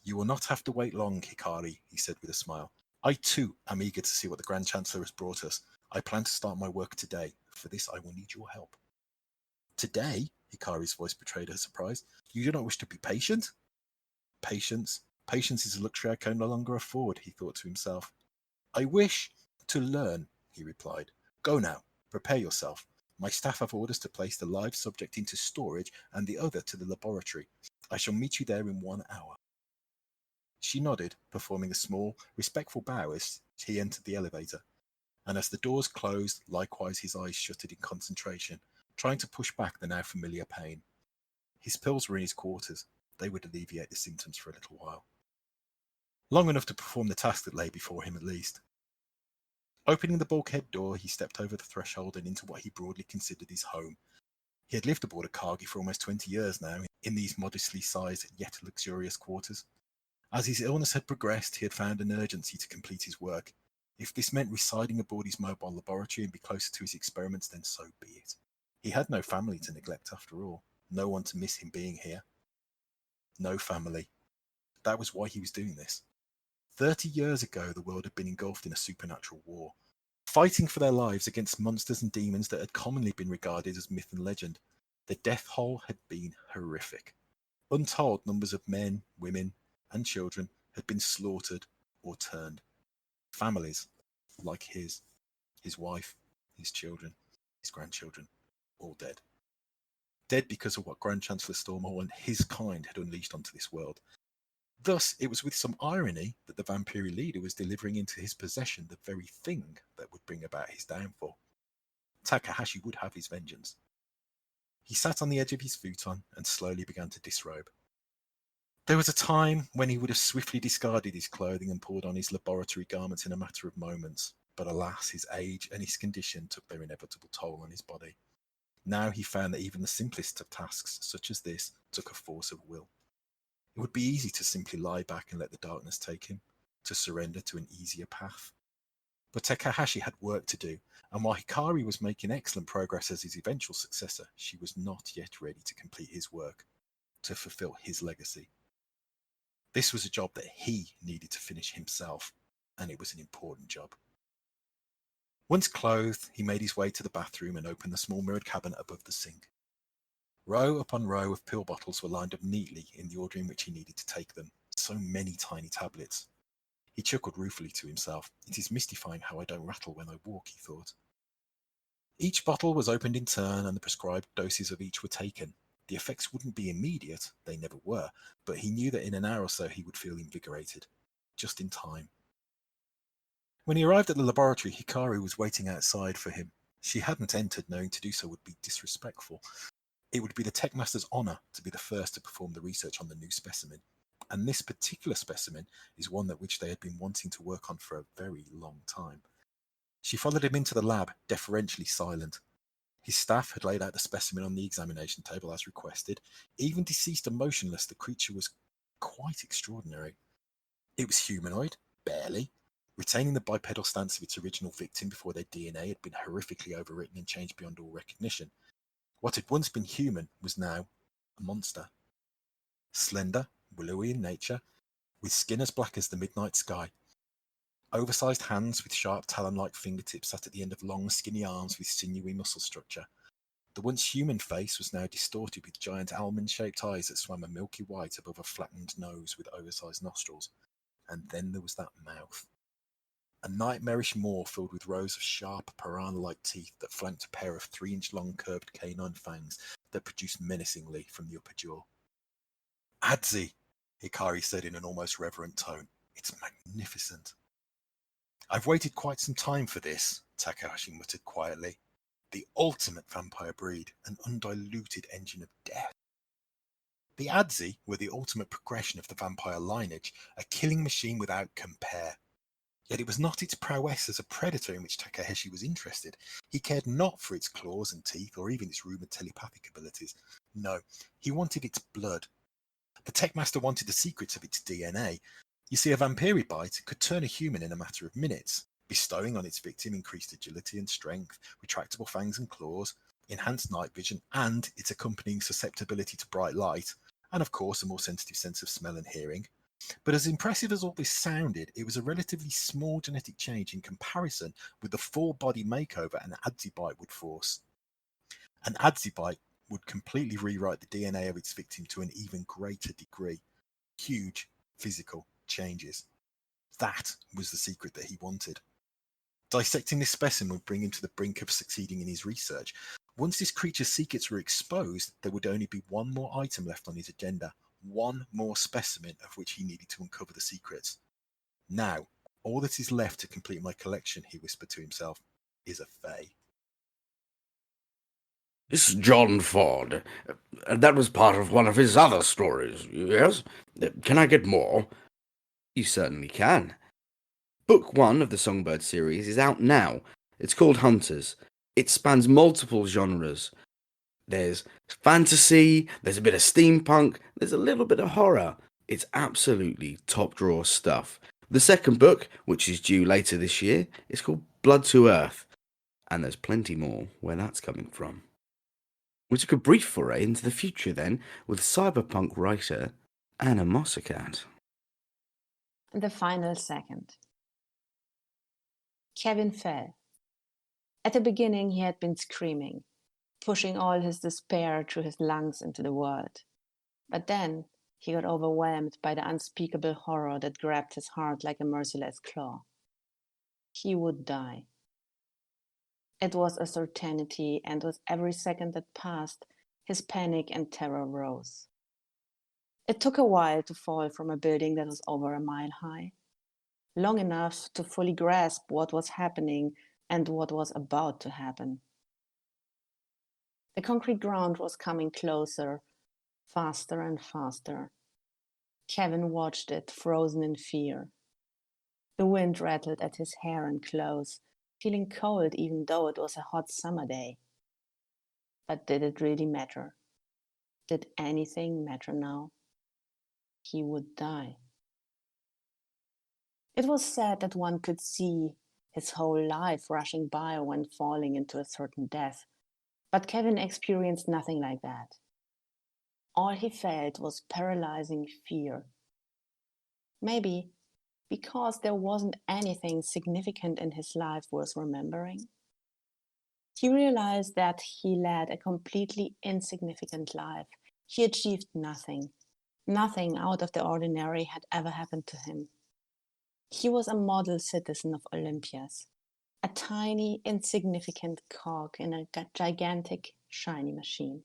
"You will not have to wait long, Hikari," he said with a smile. "I too am eager to see what the Grand Chancellor has brought us. I plan to start my work today. For this I will need your help." "Today?" Hikari's voice betrayed her surprise. "You do not wish to be patient?" Patience is a luxury I can no longer afford, he thought to himself. "I wish to learn," he replied. "Go now. Prepare yourself. My staff have orders to place the live subject into storage and the other to the laboratory. I shall meet you there in 1 hour." She nodded, performing a small, respectful bow as he entered the elevator. And as the doors closed, likewise his eyes shuttered in concentration, trying to push back the now familiar pain. His pills were in his quarters. They would alleviate the symptoms for a little while. Long enough to perform the task that lay before him at least. Opening the bulkhead door, he stepped over the threshold and into what he broadly considered his home. He had lived aboard a Kagi for almost 20 years now, in these modestly sized yet luxurious quarters. As his illness had progressed, he had found an urgency to complete his work. If this meant residing aboard his mobile laboratory and be closer to his experiments, then so be it. He had no family to neglect after all, no one to miss him being here. No family. That was why he was doing this. 30 years ago, the world had been engulfed in a supernatural war, fighting for their lives against monsters and demons that had commonly been regarded as myth and legend. The death toll had been horrific. Untold numbers of men, women, and children had been slaughtered or turned. Families like his. his wife, his children, his grandchildren, all dead. Dead because of what Grand Chancellor Stormhole and his kind had unleashed onto this world. Thus, it was with some irony that the Vampiri leader was delivering into his possession the very thing that would bring about his downfall. Takahashi would have his vengeance. He sat on the edge of his futon and slowly began to disrobe. There was a time when he would have swiftly discarded his clothing and pulled on his laboratory garments in a matter of moments, but alas, his age and his condition took their inevitable toll on his body. Now he found that even the simplest of tasks, such as this, took a force of will. It would be easy to simply lie back and let the darkness take him, to surrender to an easier path. But Takahashi had work to do, and while Hikari was making excellent progress as his eventual successor, she was not yet ready to complete his work, to fulfill his legacy. This was a job that he needed to finish himself, and it was an important job. Once clothed, he made his way to the bathroom and opened the small mirrored cabinet above the sink. Row upon row of pill bottles were lined up neatly in the order in which he needed to take them. So many tiny tablets. He chuckled ruefully to himself. It is mystifying how I don't rattle when I walk, he thought. Each bottle was opened in turn and the prescribed doses of each were taken. The effects wouldn't be immediate, they never were, but he knew that in an hour or so he would feel invigorated. Just in time. When he arrived at the laboratory, Hikari was waiting outside for him. She hadn't entered, knowing to do so would be disrespectful. It would be the Techmaster's honour to be the first to perform the research on the new specimen. And this particular specimen is one that which they had been wanting to work on for a very long time. She followed him into the lab, deferentially silent. His staff had laid out the specimen on the examination table as requested. Even deceased and motionless, the creature was quite extraordinary. It was humanoid, barely, retaining the bipedal stance of its original victim before their DNA had been horrifically overwritten and changed beyond all recognition. What had once been human was now a monster. Slender, willowy in nature, with skin as black as the midnight sky. Oversized hands with sharp talon-like fingertips sat at the end of long, skinny arms with sinewy muscle structure. The once human face was now distorted with giant almond-shaped eyes that swam a milky white above a flattened nose with oversized nostrils. And then there was that mouth. A nightmarish maw filled with rows of sharp, piranha-like teeth that flanked a pair of 3-inch-long curved canine fangs that produced menacingly from the upper jaw. Adzi, Hikari said in an almost reverent tone. It's magnificent. I've waited quite some time for this, Takahashi muttered quietly. The ultimate vampire breed, an undiluted engine of death. The Adzi were the ultimate progression of the vampire lineage, a killing machine without compare. Yet it was not its prowess as a predator in which Takahashi was interested. He cared not for its claws and teeth or even its rumoured telepathic abilities. No, he wanted its blood. The Techmaster wanted the secrets of its DNA. You see, a vampiri bite could turn a human in a matter of minutes, bestowing on its victim increased agility and strength, retractable fangs and claws, enhanced night vision, and its accompanying susceptibility to bright light, and of course a more sensitive sense of smell and hearing. But as impressive as all this sounded, it was a relatively small genetic change in comparison with the full body makeover an Adzibite would force. An Adzibite would completely rewrite the DNA of its victim to an even greater degree. Huge physical changes. That was the secret that he wanted. Dissecting this specimen would bring him to the brink of succeeding in his research. Once this creature's secrets were exposed, there would only be one more item left on his agenda. One more specimen of which he needed to uncover the secrets. Now, all that is left to complete my collection, he whispered to himself, is a Fae. This John Ford. That was part of one of his other stories, yes? Can I get more? You certainly can. Book 1 of the Songbird series is out now. It's called Hunters. It spans multiple genres. There's fantasy, there's a bit of steampunk, there's a little bit of horror. It's absolutely top drawer stuff. The second book, which is due later this year, is called Blood to Earth. And there's plenty more where that's coming from. We took a brief foray into the future then with cyberpunk writer Anna Mossacat. The final second. Kevin fell. At the beginning, he had been screaming, pushing all his despair through his lungs into the world. But then he got overwhelmed by the unspeakable horror that grabbed his heart like a merciless claw. He would die. It was a certainty, and with every second that passed, his panic and terror rose. It took a while to fall from a building that was over a mile high, long enough to fully grasp what was happening and what was about to happen. The concrete ground was coming closer, faster and faster. Kevin watched it, frozen in fear. The wind rattled at his hair and clothes, feeling cold even though it was a hot summer day. But did it really matter? Did anything matter now? He would die. It was said that one could see his whole life rushing by when falling into a certain death, but Kevin experienced nothing like that. All he felt was paralyzing fear. Maybe because there wasn't anything significant in his life worth remembering. He realized that he led a completely insignificant life. He achieved nothing. Nothing out of the ordinary had ever happened to him. He was a model citizen of Olympias, a tiny, insignificant cog in a gigantic, shiny machine.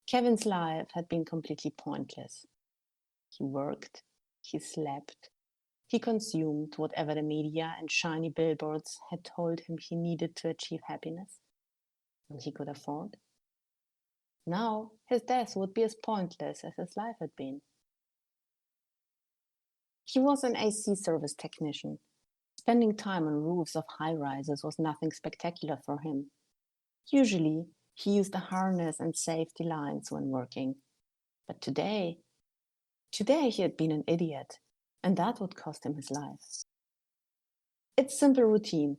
Kevin's life had been completely pointless. He worked, he slept, he consumed whatever the media and shiny billboards had told him he needed to achieve happiness, and he could afford. Now his death would be as pointless as his life had been. He was an AC service technician. Spending time on roofs of high-rises was nothing spectacular for him. Usually, he used a harness and safety lines when working. But today he had been an idiot, and that would cost him his life. It's simple routine,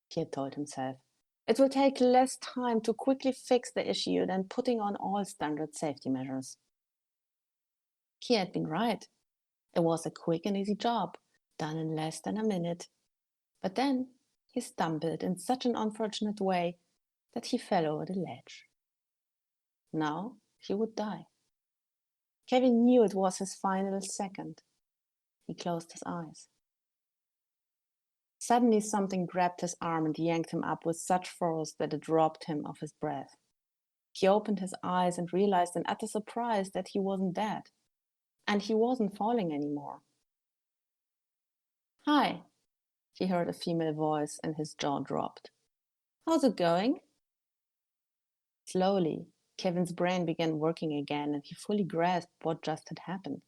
he had told himself. It will take less time to quickly fix the issue than putting on all standard safety measures. He had been right. It was a quick and easy job, done in less than a minute. But then he stumbled in such an unfortunate way that he fell over the ledge. Now he would die. Kevin knew it was his final second. He closed his eyes. Suddenly something grabbed his arm and yanked him up with such force that it robbed him of his breath. He opened his eyes and realized in utter surprise that he wasn't dead. And he wasn't falling anymore. "Hi," he heard a female voice and his jaw dropped. "How's it going?" Slowly, Kevin's brain began working again and he fully grasped what just had happened.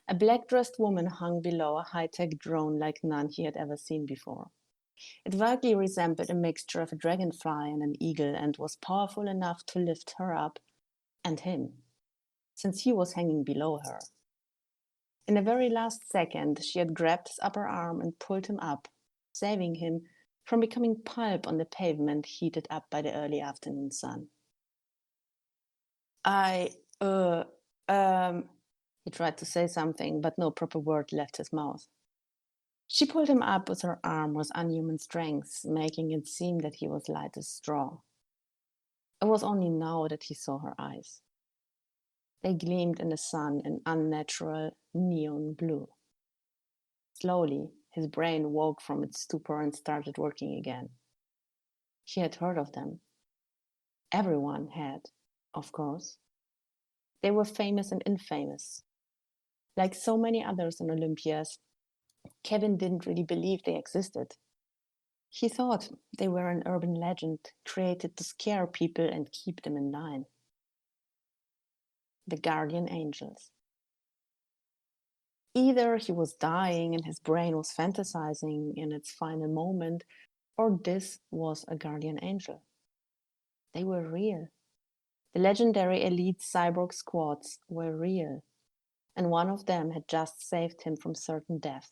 A black-dressed woman hung below a high-tech drone like none he had ever seen before. It vaguely resembled a mixture of a dragonfly and an eagle and was powerful enough to lift her up and him, since he was hanging below her. In the very last second, she had grabbed his upper arm and pulled him up, saving him from becoming pulp on the pavement heated up by the early afternoon sun. He tried to say something, but no proper word left his mouth. She pulled him up with her arm with unhuman strength, making it seem that he was light as straw. It was only now that he saw her eyes. They gleamed in the sun in unnatural neon blue. Slowly, his brain woke from its stupor and started working again. He had heard of them. Everyone had, of course. They were famous and infamous. Like so many others in Olympias, Kevin didn't really believe they existed. He thought they were an urban legend created to scare people and keep them in line. The guardian angels. Either he was dying and his brain was fantasizing in its final moment, or this was a guardian angel. They were real. The legendary elite cyborg squads were real, and one of them had just saved him from certain death.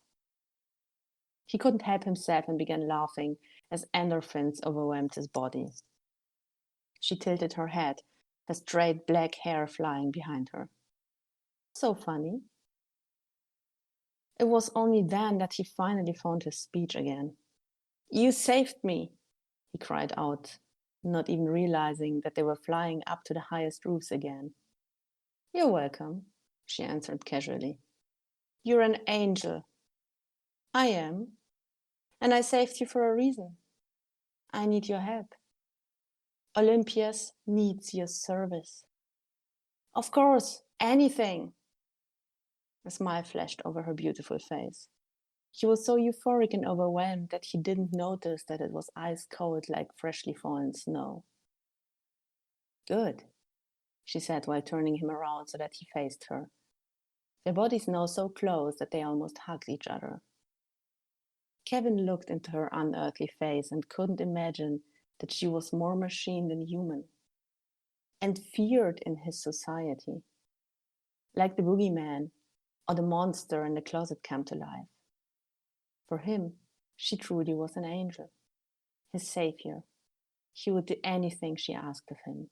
He couldn't help himself and began laughing as endorphins overwhelmed his body. She tilted her head, her straight black hair flying behind her. So funny. It was only then that he finally found his speech again. "You saved me," he cried out, not even realizing that they were flying up to the highest roofs again. "You're welcome," she answered casually. "You're an angel." "I am. And I saved you for a reason. I need your help. Olympias needs your service. Of course, anything. A smile flashed over her beautiful face. She was so euphoric and overwhelmed that he didn't notice that it was ice cold like freshly fallen snow. Good, she said while turning him around so that he faced her. Their bodies now so close that they almost hugged each other. Kevin looked into her unearthly face and couldn't imagine that she was more machine than human, and feared in his society, like the boogeyman or the monster in the closet come to life. For him, she truly was an angel, his savior. He would do anything she asked of him.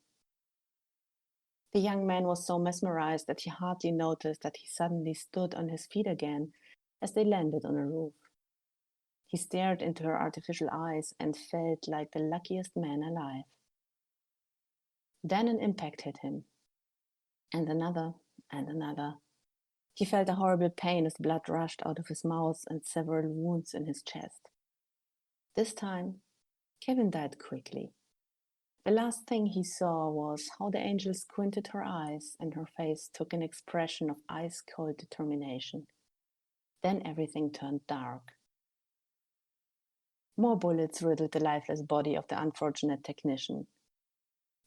The young man was so mesmerized that he hardly noticed that he suddenly stood on his feet again as they landed on a roof. He stared into her artificial eyes and felt like the luckiest man alive. Then an impact hit him, and another, and another. He felt a horrible pain as blood rushed out of his mouth and several wounds in his chest. This time, Kevin died quickly. The last thing he saw was how the angel squinted her eyes and her face took an expression of ice-cold determination. Then everything turned dark. More bullets riddled the lifeless body of the unfortunate technician.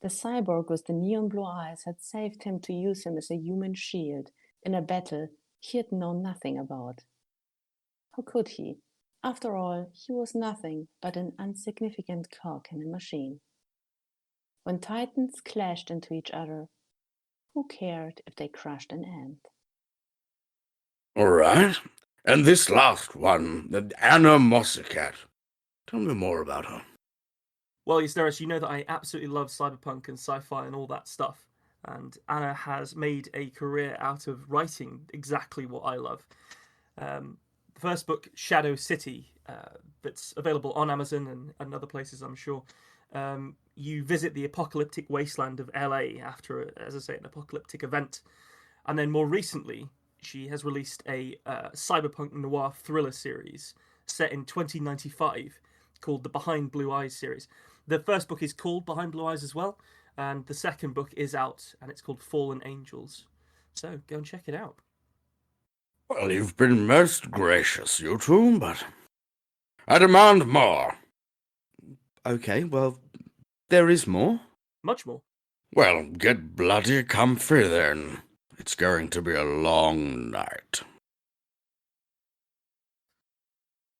The cyborg with the neon blue eyes had saved him to use him as a human shield in a battle he had known nothing about. How could he? After all, he was nothing but an insignificant cog in a machine. When titans clashed into each other, who cared if they crushed an ant? All right. And this last one, the Anna Mossicat. Tell me more about her. Well, Ysterris, you know that I absolutely love cyberpunk and sci-fi and all that stuff. And Anna has made a career out of writing exactly what I love. The first book, Shadow City, that's available on Amazon and other places, I'm sure. You visit the apocalyptic wasteland of LA after, as I say, an apocalyptic event. And then more recently, she has released a cyberpunk noir thriller series set in 2095 called the Behind Blue Eyes series. The first book is called Behind Blue Eyes as well, and the second book is out, and it's called Fallen Angels. So go and check it out. Well, you've been most gracious, you two, but I demand more. Okay, well, there is more. Much more. Well, get bloody comfy then. It's going to be a long night.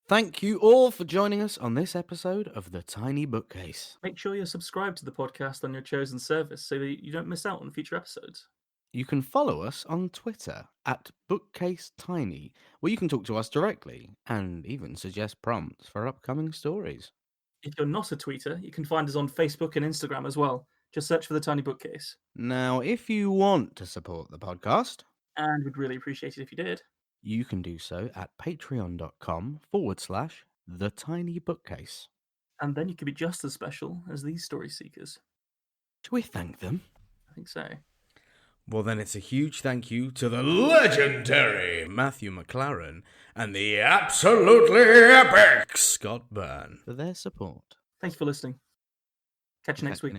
Thank you all for joining us on this episode of The Tiny Bookcase. Make sure you're subscribed to the podcast on your chosen service so that you don't miss out on future episodes. You can follow us on Twitter at BookcaseTiny, where you can talk to us directly and even suggest prompts for upcoming stories. If you're not a tweeter, you can find us on Facebook and Instagram as well. Just search for The Tiny Bookcase. Now, if you want to support the podcast, and we'd really appreciate it if you did, you can do so at patreon.com/thetinybookcase. And then you could be just as special as these story seekers. Should we thank them? I think so. Well, then it's a huge thank you to the legendary Matthew McLaren and the absolutely epic Scott Byrne for their support. Thank you for listening. Catch you next week.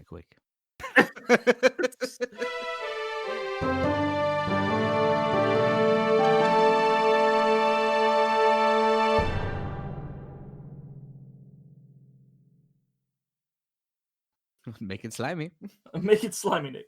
Make it slimy. Make it slimy, Nick.